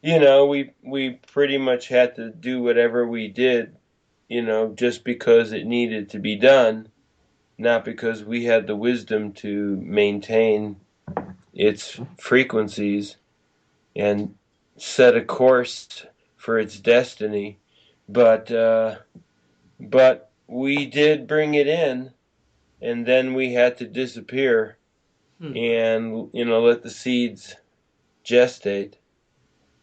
we pretty much had to do whatever we did, just because it needed to be done, not because we had the wisdom to maintain its frequencies and set a course for its destiny. But we did bring it in, and then we had to disappear and let the seeds gestate,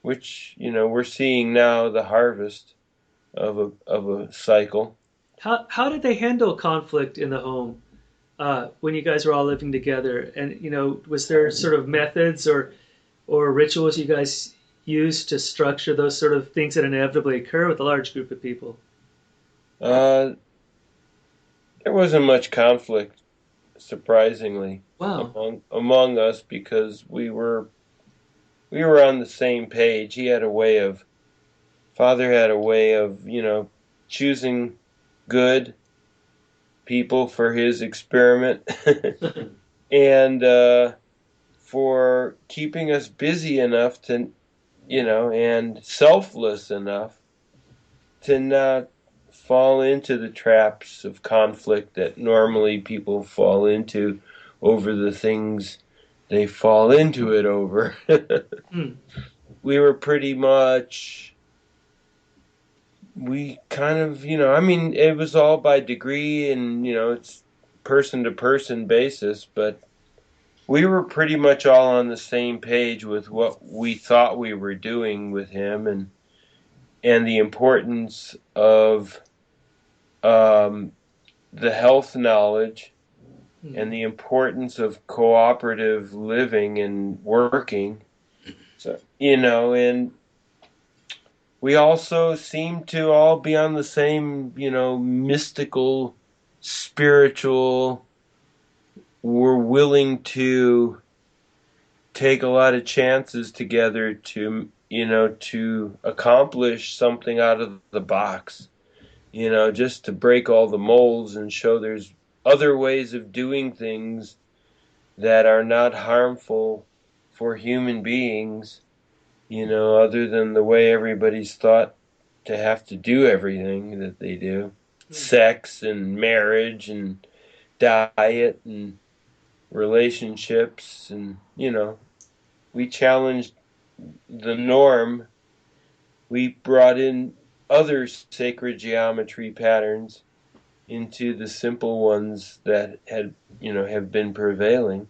which we're seeing now the harvest of a cycle. How did they handle conflict in the home when you guys were all living together? And was there sort of methods or rituals you guys used to structure those sort of things that inevitably occur with a large group of people? There wasn't much conflict, surprisingly, Wow. among us, because we were on the same page. Father had a way of choosing good people for his experiment, and for keeping us busy enough to, and selfless enough to not fall into the traps of conflict that normally people fall into over the things they fall into it over. We were pretty much, we kind of, I mean, it was all by degree and, it's person to person basis, but we were pretty much all on the same page with what we thought we were doing with him, and the importance of the health knowledge and the importance of cooperative living and working. So, and we also seem to all be on the same, mystical, spiritual. We're willing to take a lot of chances together to, to accomplish something out of the box, just to break all the molds and show there's other ways of doing things that are not harmful for human beings, other than the way everybody's thought to have to do everything that they do. Sex and marriage and diet and relationships, and we challenged the norm. We brought in other sacred geometry patterns into the simple ones that had have been prevailing,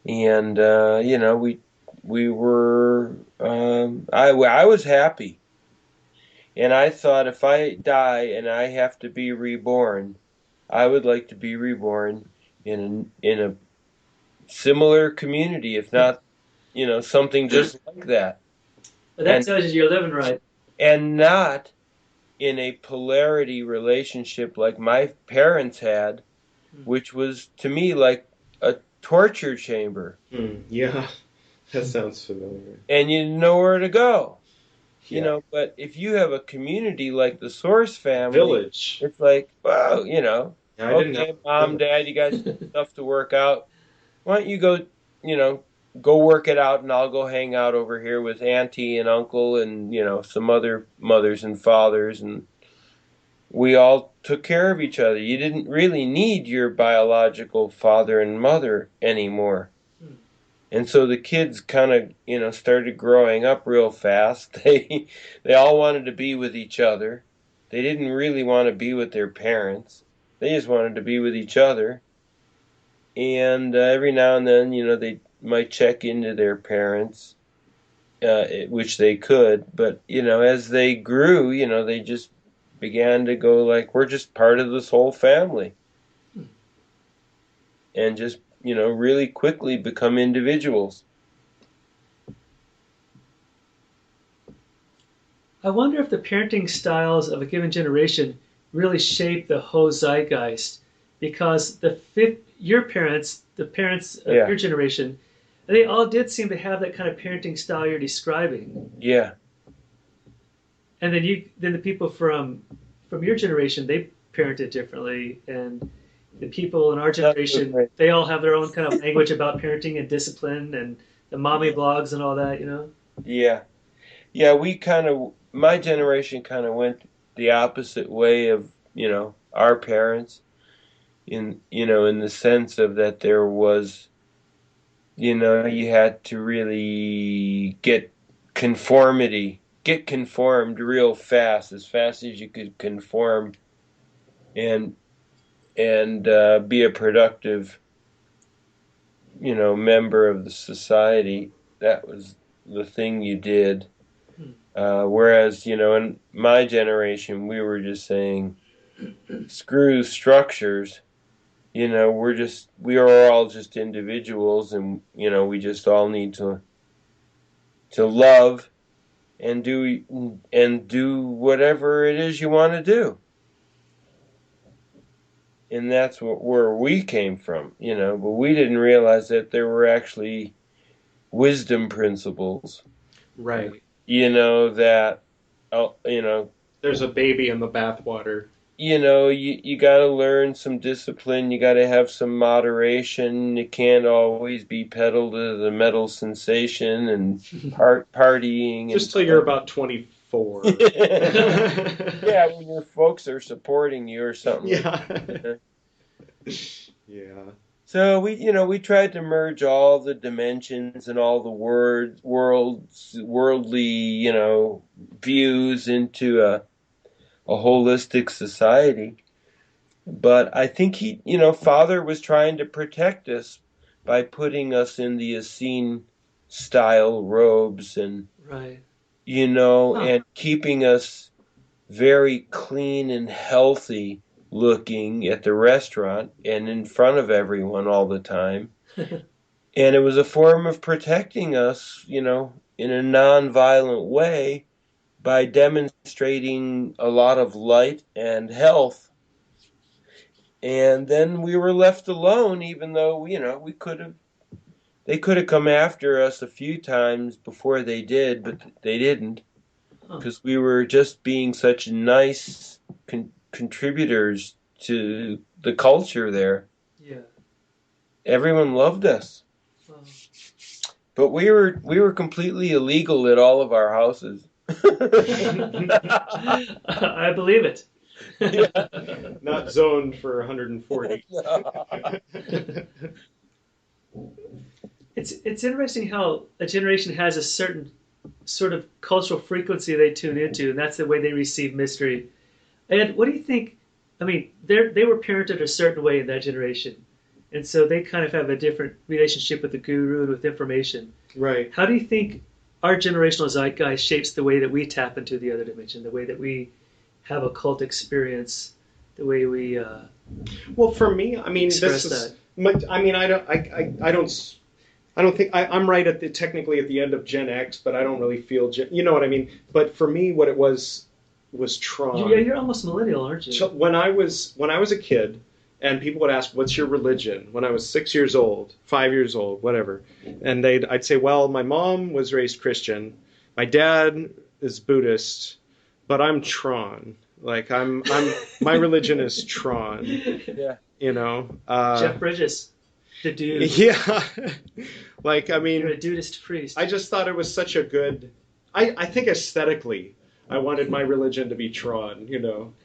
and we were I was happy, and I thought, if I die and I have to be reborn, I would like to be reborn in a similar community, if not, something just like that. But that tells you you're living right. And not in a polarity relationship like my parents had, which was, to me, like a torture chamber. Yeah, that sounds familiar. And you didn't know where to go. But if you have a community like the Source family, village, it's like, well, okay, Mom, Dad, you guys have stuff to work out. Why don't you go, go work it out, and I'll go hang out over here with Auntie and Uncle and, some other mothers and fathers, and we all took care of each other. You didn't really need your biological father and mother anymore. And so the kids kind of, started growing up real fast. They all wanted to be with each other. They didn't really want to be with their parents. They just wanted to be with each other. And every now and then, they might check into their parents, which they could. But, as they grew, they just began to go like, we're just part of this whole family. And just, really quickly become individuals. I wonder if the parenting styles of a given generation really shape the whole zeitgeist, because your parents, the parents of your generation, they all did seem to have that kind of parenting style you're describing. Yeah. And then the people from your generation, they parented differently, and the people in our generation, they all have their own kind of language about parenting and discipline and the mommy blogs and all that, Yeah. Yeah, my generation kind of went the opposite way of, our parents, in the sense of that there was, you had to really get conformed real fast as you could conform, and be a productive, member of the society. That was the thing you did. Whereas, in my generation, we were just saying, screw structures. We are all just individuals, and, we just all need to love and do whatever it is you want to do. And that's where we came from, but we didn't realize that there were actually wisdom principles. Right. That, there's a baby in the bathwater. You got to learn some discipline. You got to have some moderation. You can't always be pedal to the metal sensation and partying. Just till you're about 25 4. Yeah, when your folks are supporting you or something. Yeah. Yeah. So we tried to merge all the dimensions and all the worldly, views into a holistic society. But I think Father was trying to protect us by putting us in the Essene style robes and, Right. and keeping us very clean and healthy looking at the restaurant and in front of everyone all the time. And it was a form of protecting us, in a non-violent way by demonstrating a lot of light and health. And then we were left alone, even though, they could have come after us a few times before they did, but they didn't. Because we were just being such nice contributors to the culture there. Yeah. Everyone loved us. Wow. But we were completely illegal at all of our houses. I believe it. Yeah. Not zoned for 140. It's interesting how a generation has a certain sort of cultural frequency they tune into, and that's the way they receive mystery. And what do you think? I mean, they were parented a certain way in that generation, and so they kind of have a different relationship with the guru and with information. Right. How do you think our generational zeitgeist shapes the way that we tap into the other dimension, the way that we have a cult experience, the way we Well, for me, I mean, express this is. that? I mean, I don't think I'm right technically at the end of Gen X, but I don't really feel you know what I mean. But for me, what it was Tron. Yeah, you're almost millennial, aren't you? When I was a kid, and people would ask, "What's your religion?" When I was 6 years old, 5 years old, whatever, and I'd say, "Well, my mom was raised Christian, my dad is Buddhist, but I'm Tron. Like I'm my religion is Tron." Yeah. Jeff Bridges, the dude. Yeah. Like, I mean, You're a dudist priest. I just thought it was such a good. I think aesthetically, I wanted my religion to be Tron,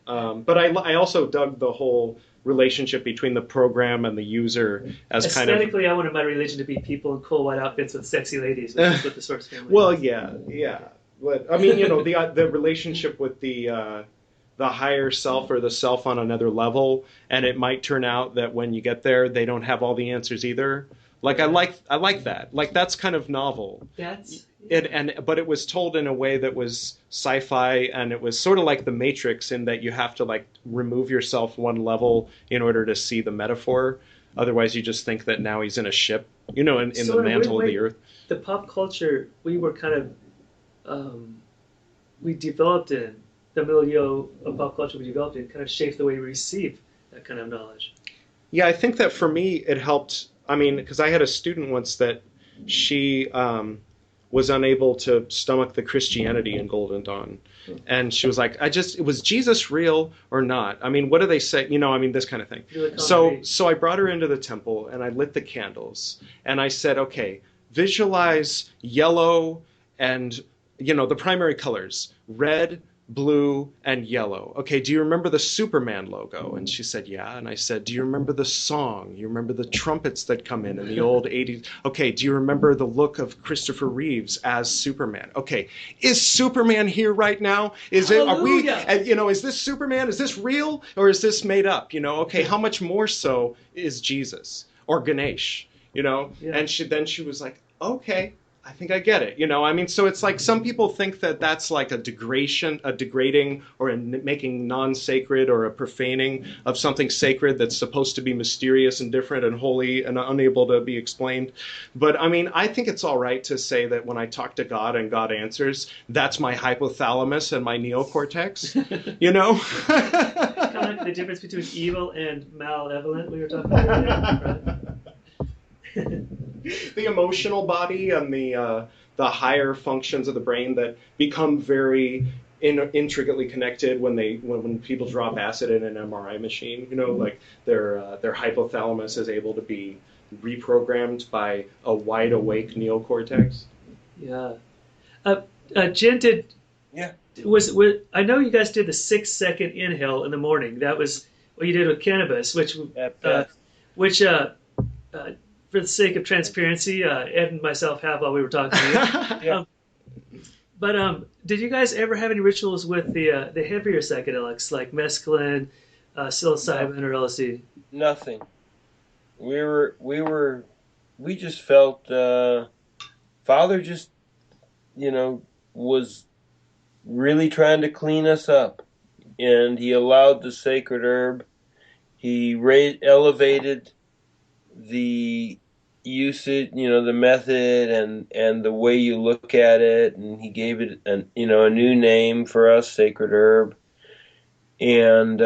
But I also dug the whole relationship between the program and the user as kind of. Aesthetically, I wanted my religion to be people in cool white outfits with sexy ladies, which is what the Source family Well, is. yeah. But I mean, the relationship with the higher self or the self on another level, and it might turn out that when you get there, they don't have all the answers either. Like I like that. Like that's kind of novel. But it was told in a way that was sci-fi, and it was sort of like the Matrix in that you have to like remove yourself one level in order to see the metaphor. Otherwise, you just think that now he's in a ship, in the mantle of the earth. The pop culture we were kind of we developed in the milieu of pop culture we developed in kind of shaped the way we receive that kind of knowledge. Yeah, I think that for me it helped. I mean, because I had a student once that she was unable to stomach the Christianity in Golden Dawn. And she was like, was Jesus real or not? I mean, what do they say? This kind of thing. So I brought her into the temple and I lit the candles and I said, okay, visualize yellow and, the primary colors, red, blue, and yellow. Okay, do you remember the Superman logo? And she said, yeah. And I said, do you remember the song? You remember the trumpets that come in the old 80s? Okay, do you remember the look of Christopher Reeves as Superman? Okay, is Superman here right now? Is this Superman? Is this real or is this made up? Okay, how much more so is Jesus or Ganesh? Yeah. And she was like, okay, I think I get it, so it's like some people think that that's like a degrading or making non-sacred or a profaning of something sacred that's supposed to be mysterious and different and holy and unable to be explained. But I think it's all right to say that when I talk to God and God answers, that's my hypothalamus and my neocortex, Kind of like the difference between evil and malevolent we were talking about earlier, right? The emotional body and the higher functions of the brain that become very intricately connected when people drop acid in an MRI machine. Like their hypothalamus is able to be reprogrammed by a wide awake neocortex. Yeah. Jen, I know you guys did the 6-second inhale in the morning. That was what you did with cannabis, At uh, best. which for the sake of transparency, Ed and myself have while we were talking to you. Yeah. But did you guys ever have any rituals with the heavier psychedelics like mescaline, psilocybin, or LSD? Nothing. We just felt Father just, was really trying to clean us up, and he allowed the sacred herb. He elevated the usage, the method and the way you look at it, and he gave it a new name for us, sacred herb. And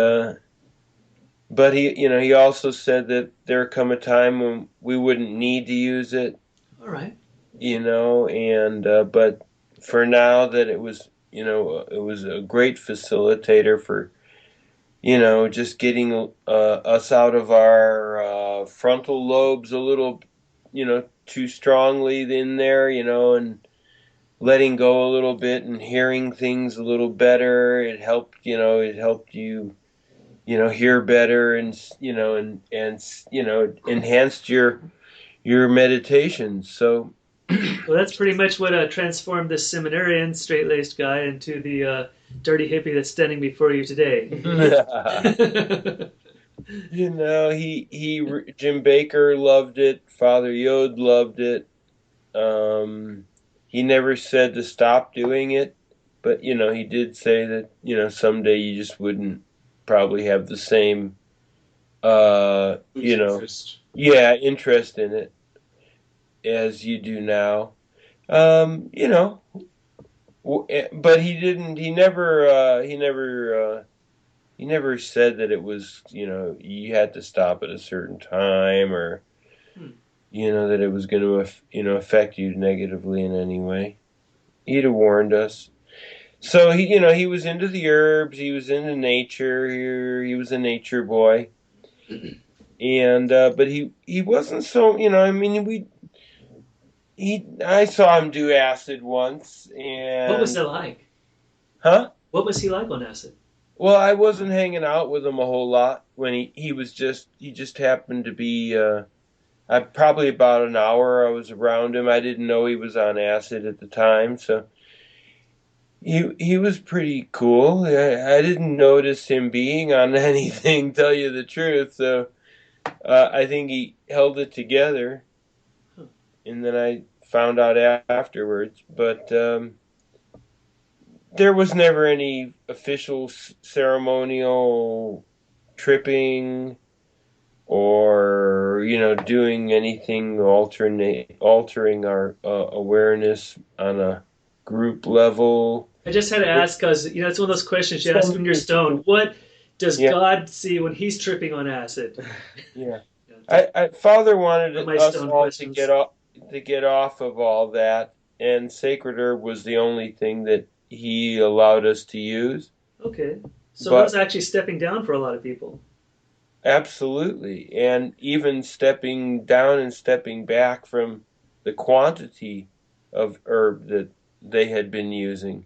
but he also said that there come a time when we wouldn't need to use it, All right. and but for now that it was a great facilitator for just getting us out of our frontal lobes a little too strongly in there, and letting go a little bit and hearing things a little better. It helped you hear better, and enhanced your meditations. So Well, that's pretty much what transformed this seminarian, straight-laced guy into the dirty hippie that's standing before you today. Jim Baker loved it. Father Yod loved it. He never said to stop doing it, but he did say that someday you just wouldn't probably have the same Interest. interest in it as you do now. But he didn't. He never. He never said that it was. You had to stop at a certain time, or that it was going to affect you negatively in any way. He'd have warned us. So he was into the herbs. He was into nature. He was a nature boy. And but he wasn't so. I saw him do acid once, and What was it like? Huh? What was he like on acid? Well, I wasn't hanging out with him a whole lot when he just happened to be. I probably about an hour I was around him. I didn't know he was on acid at the time, so he was pretty cool. I didn't notice him being on anything, tell you the truth. So I think he held it together, and then I found out afterwards. But there was never any official ceremonial tripping or doing anything altering our awareness on a group level. I just had to ask because it's one of those questions you ask when you're stoned. What does God see when he's tripping on acid? Yeah. Father wanted My us stone all questions. to get off of all that, and sacred herb was the only thing that he allowed us to use. Okay. So But- it was actually stepping down for a lot of people. Absolutely, and even stepping down and stepping back from the quantity of herb that they had been using.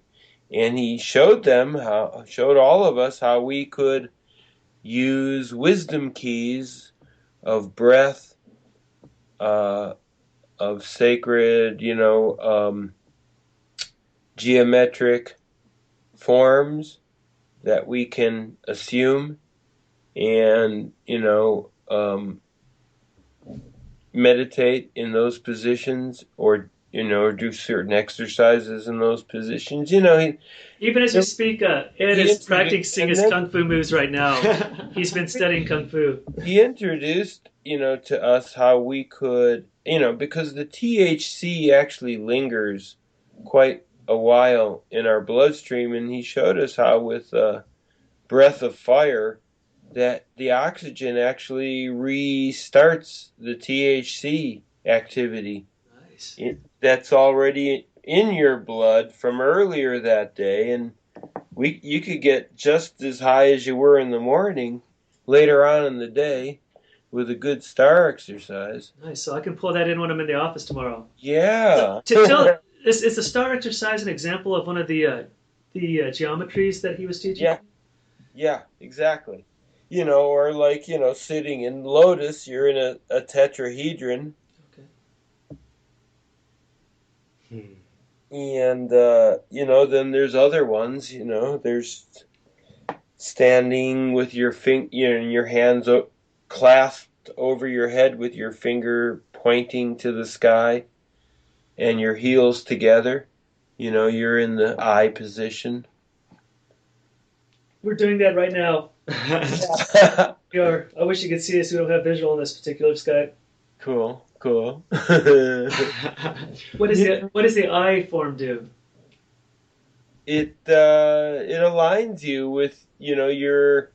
And he showed all of us how we could use wisdom keys of breath, of sacred, geometric forms that we can assume and meditate in those positions, or do certain exercises in those positions. Even as we speak, Ed is introduced- practicing his and then- kung fu moves right now. He's been studying kung fu. He introduced to us how we could, because the THC actually lingers quite a while in our bloodstream, and he showed us how with breath of fire that the oxygen actually restarts the THC activity. Nice. That's already in your blood from earlier that day, and you could get just as high as you were in the morning later on in the day with a good star exercise. Nice. So I can pull that in when I'm in the office tomorrow. Yeah. To tell, is the star exercise an example of one of the geometries that he was teaching? Yeah, exactly. Or like, sitting in lotus, you're in a tetrahedron. Okay. And, then there's other ones, there's standing with your hands clasped over your head with your finger pointing to the sky and your heels together. You're in the I position. We're doing that right now. I wish you could see us. We don't have visual on this particular Skype. Cool. What does the I form do? It aligns you with your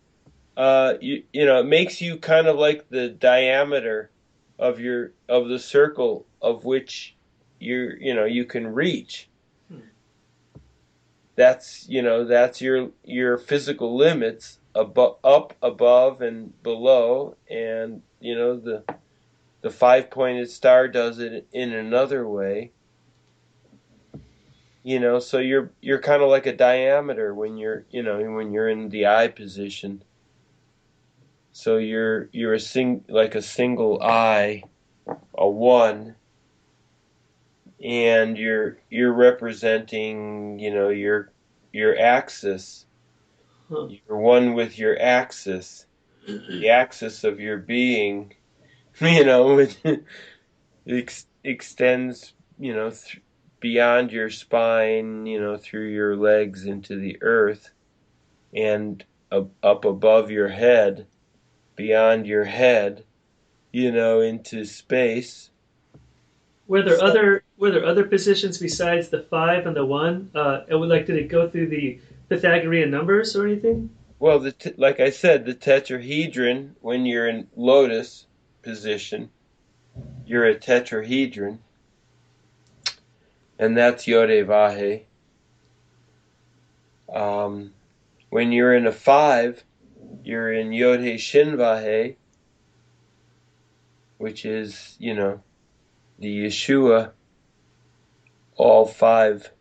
it makes you kind of like the diameter of the circle of which you can reach. That's your physical limits up, above, and below, and the 5-pointed star does it in another way. So you're kind of like a diameter when you're in the I position. So you're like a single I, a one, and you're representing your axis. Huh. You're one with your axis, the axis of your being. It extends beyond your spine, through your legs into the earth, and up above your head, beyond your head, into space. Were there other positions besides the 5 and the 1? Did it go through the Pythagorean numbers or anything? Well, like I said, the tetrahedron, when you're in lotus position, you're a tetrahedron, and that's Yod-Heh-Vah-Heh. When you're in a 5, you're in Yod-Heh-Shin-Vah-Heh, which is, the Yeshua, all 5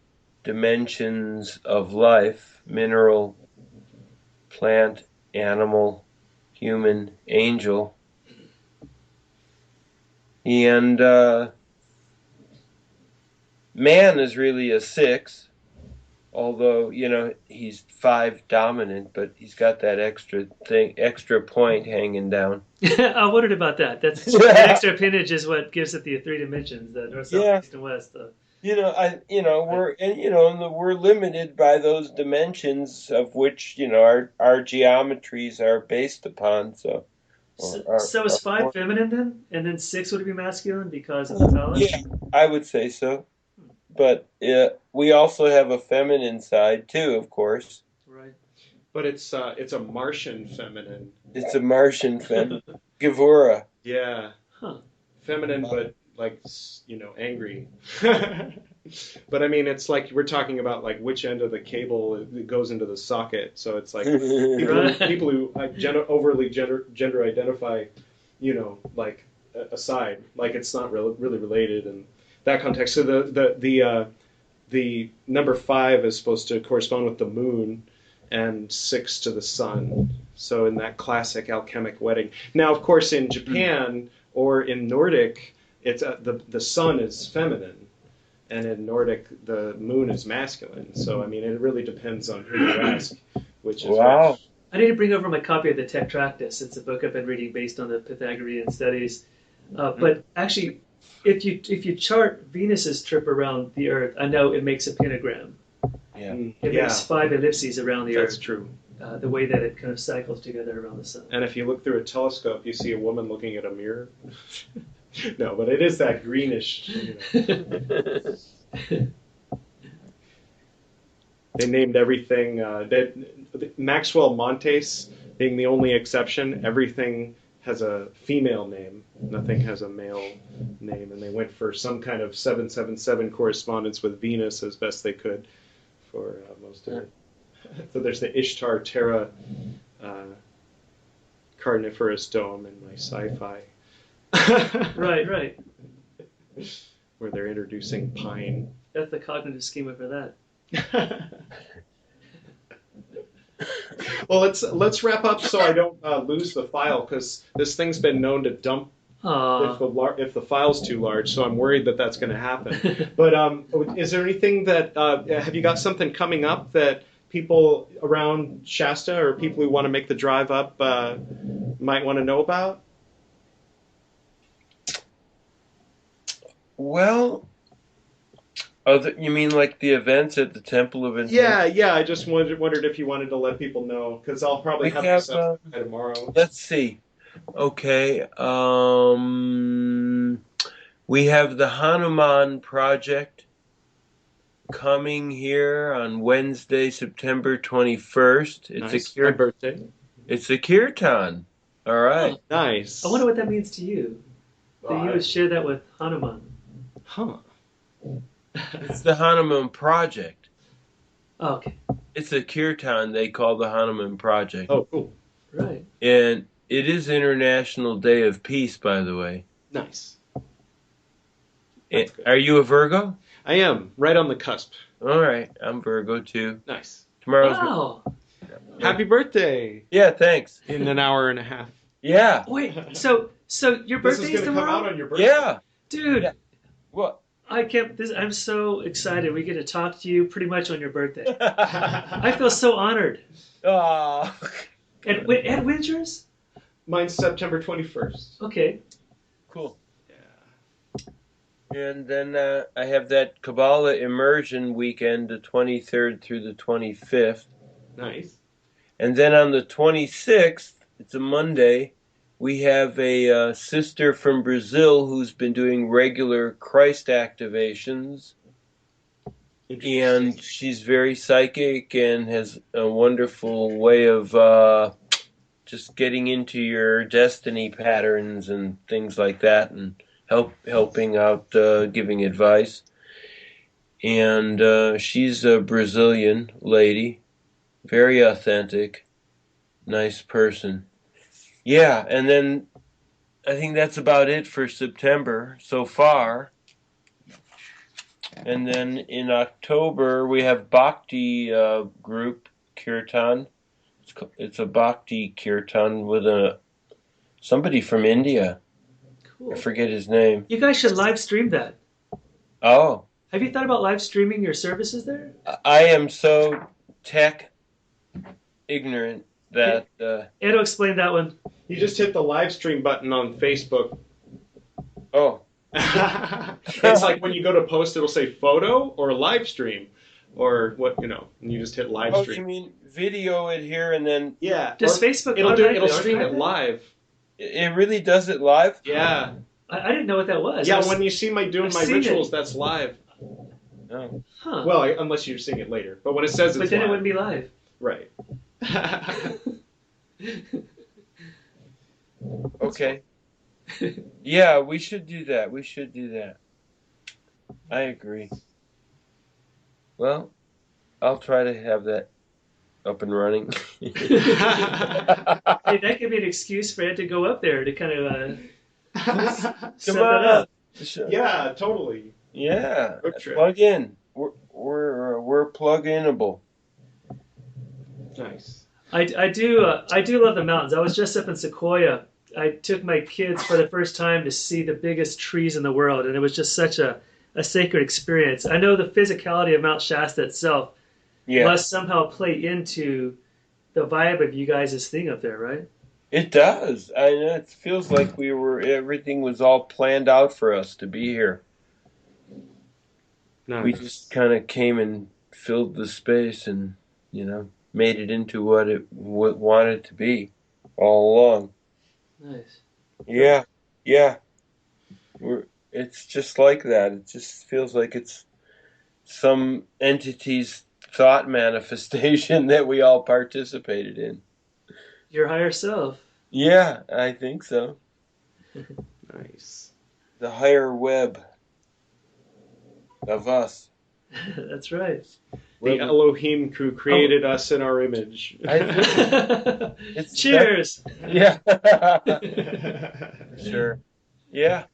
dimensions of life: mineral, plant, animal, human, angel. And man is really a 6, although he's 5 dominant, but he's got that extra point hanging down. I wondered about that. The extra appendage is what gives it the 3 dimensions: the north, south, east, and west. We're limited by those dimensions of which our geometries are based upon. So is 5 feminine then, and then 6 would be masculine because of the phallus? Yeah, I would say so. But we also have a feminine side too, of course. Right. But it's a Martian feminine. It's a Martian feminine. Gevura. Yeah. Huh. Feminine, but like angry. But I mean, it's like we're talking about like which end of the cable it goes into the socket. So it's like people who overly gender identify, like aside, like it's not really related in that context. So the number 5 is supposed to correspond with the moon, and 6 to the sun. So in that classic alchemic wedding. Now, of course, in Japan or in Nordic, it's the sun is feminine. And in Nordic, the moon is masculine. So, I mean, it really depends on who you ask, which is wow. Which. I need to bring over my copy of the Tetractys. It's a book I've been reading based on the Pythagorean studies. But actually, if you chart Venus's trip around the Earth, I know it makes a pentagram. Yeah. It makes 5 ellipses around the Earth. That's true. The way that it kind of cycles together around the sun. And if you look through a telescope, you see a woman looking at a mirror. No, but it is that greenish. They named everything. Maxwell Montes being the only exception. Everything has a female name. Nothing has a male name. And they went for some kind of 777 correspondence with Venus as best they could for most of it. So there's the Ishtar Terra carnivorous dome in my sci-fi. Right. Where they're introducing pine. That's the cognitive schema for that. Well, let's wrap up so I don't lose the file, because this thing's been known to dump if the file's too large. So I'm worried that that's going to happen. But is there anything that have you got something coming up that people around Shasta or people who want to make the drive up might want to know about? Well, you mean like the events at the Temple of Intent? Yeah. I just wondered if you wanted to let people know, because I'll probably have this up by tomorrow. Let's see. Okay. We have the Hanuman Project coming here on Wednesday, September 21st. It's my birthday. It's a kirtan. All right. Oh, nice. I wonder what that means to you. That you would share that with Hanuman. Huh. It's the Hanuman Project. Oh, okay. It's a kirtan they call the Hanuman Project. Oh, cool. Right. And it is International Day of Peace, by the way. Nice. Are you a Virgo? I am, right on the cusp. All right. I'm Virgo, too. Nice. Tomorrow's... Wow. Happy birthday. Yeah, thanks. In an hour and a half. Yeah. Wait, so your This birthday is is going to come tomorrow? out on your birthday. Dude, Yeah. What? I'm so excited. We get to talk to you pretty much on your birthday. I feel so honored. Oh. And when's yours? Mine's September 21st. Okay. Cool. Yeah. And then I have that Kabbalah immersion weekend, the 23rd through the 25th. Nice. And then on the 26th, it's a Monday, we have a sister from Brazil who's been doing regular Christ activations. And she's very psychic and has a wonderful way of just getting into your destiny patterns and things like that, and helping out, giving advice. And she's a Brazilian lady, very authentic, nice person. Yeah, and then I think that's about it for September so far. And then in October, we have Bhakti group, Kirtan. It's a Bhakti Kirtan with somebody from India. Cool. I forget his name. You guys should live stream that. Oh. Have you thought about live streaming your services there? I am so tech ignorant that... Edo, explain that one. You just hit the live stream button on Facebook. Oh. It's like when you go to post, it'll say photo or live stream, or what, and you just hit live stream. Oh, you mean video it here and then... Yeah. Does Facebook It'll stream it live. It really does it live? Yeah. I didn't know what that was. Yeah, when you see my rituals, that's live. Oh. Huh. Well, unless you're seeing it later. But when it says it's But then live, it wouldn't be live. Right. Okay. Yeah, we should do that. I agree. Well, I'll try to have that up and running. Hey, that could be an excuse for Ed to go up there to kind of set that up. Yeah, totally. Yeah, Road trip. plug in. We're plug-inable. Nice. I do love the mountains. I was just up in Sequoia. I took my kids for the first time to see the biggest trees in the world, and it was just such a sacred experience. I know the physicality of Mount Shasta itself must somehow play into the vibe of you guys' thing up there, right? It does. I know. It feels like everything was all planned out for us to be here. Nice. We just kind of came and filled the space and, made it into what it wanted to be all along. Nice. Yeah. It's just like that. It just feels like it's some entity's thought manifestation that we all participated in. Your higher self. Yeah, I think so. Nice. The higher web of us. That's right. The Elohim who created us in our image. Cheers. Yeah. Sure. Yeah.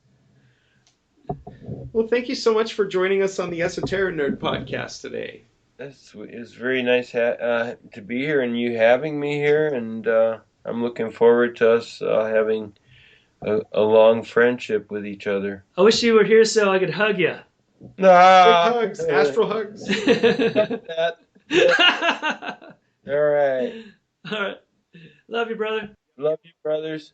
Well, thank you so much for joining us on the Esoterinerd podcast today. It's very nice to be here and you having me here, and I'm looking forward to us having a long friendship with each other. I wish you were here so I could hug you. Big hugs, astral hugs. That. All right. All right. Love you, brother. Love you, brothers.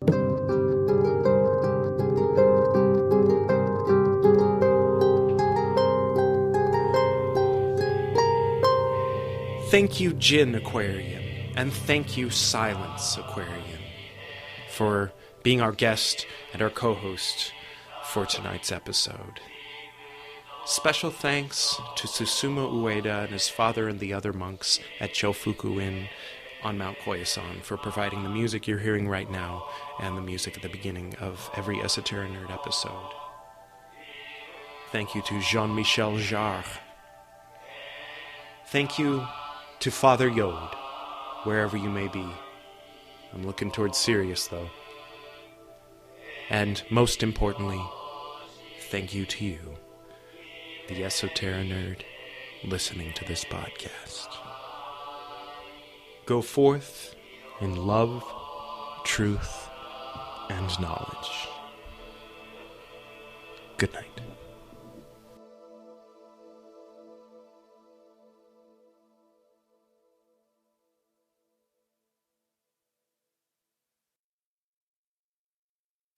Thank you, Djin Aquarian, and thank you, Silence Aquarian, for being our guest and our co-host for tonight's episode. Special thanks to Susumu Ueda and his father and the other monks at Jofuku Inn on Mount Koyasan for providing the music you're hearing right now and the music at the beginning of every Esoterinerd episode. Thank you to Jean-Michel Jarre. Thank you to Father Yod, wherever you may be. I'm looking towards Sirius, though. And most importantly, thank you to you, the Esoterinerd, listening to this podcast. Go forth in love, truth, and knowledge. Good night.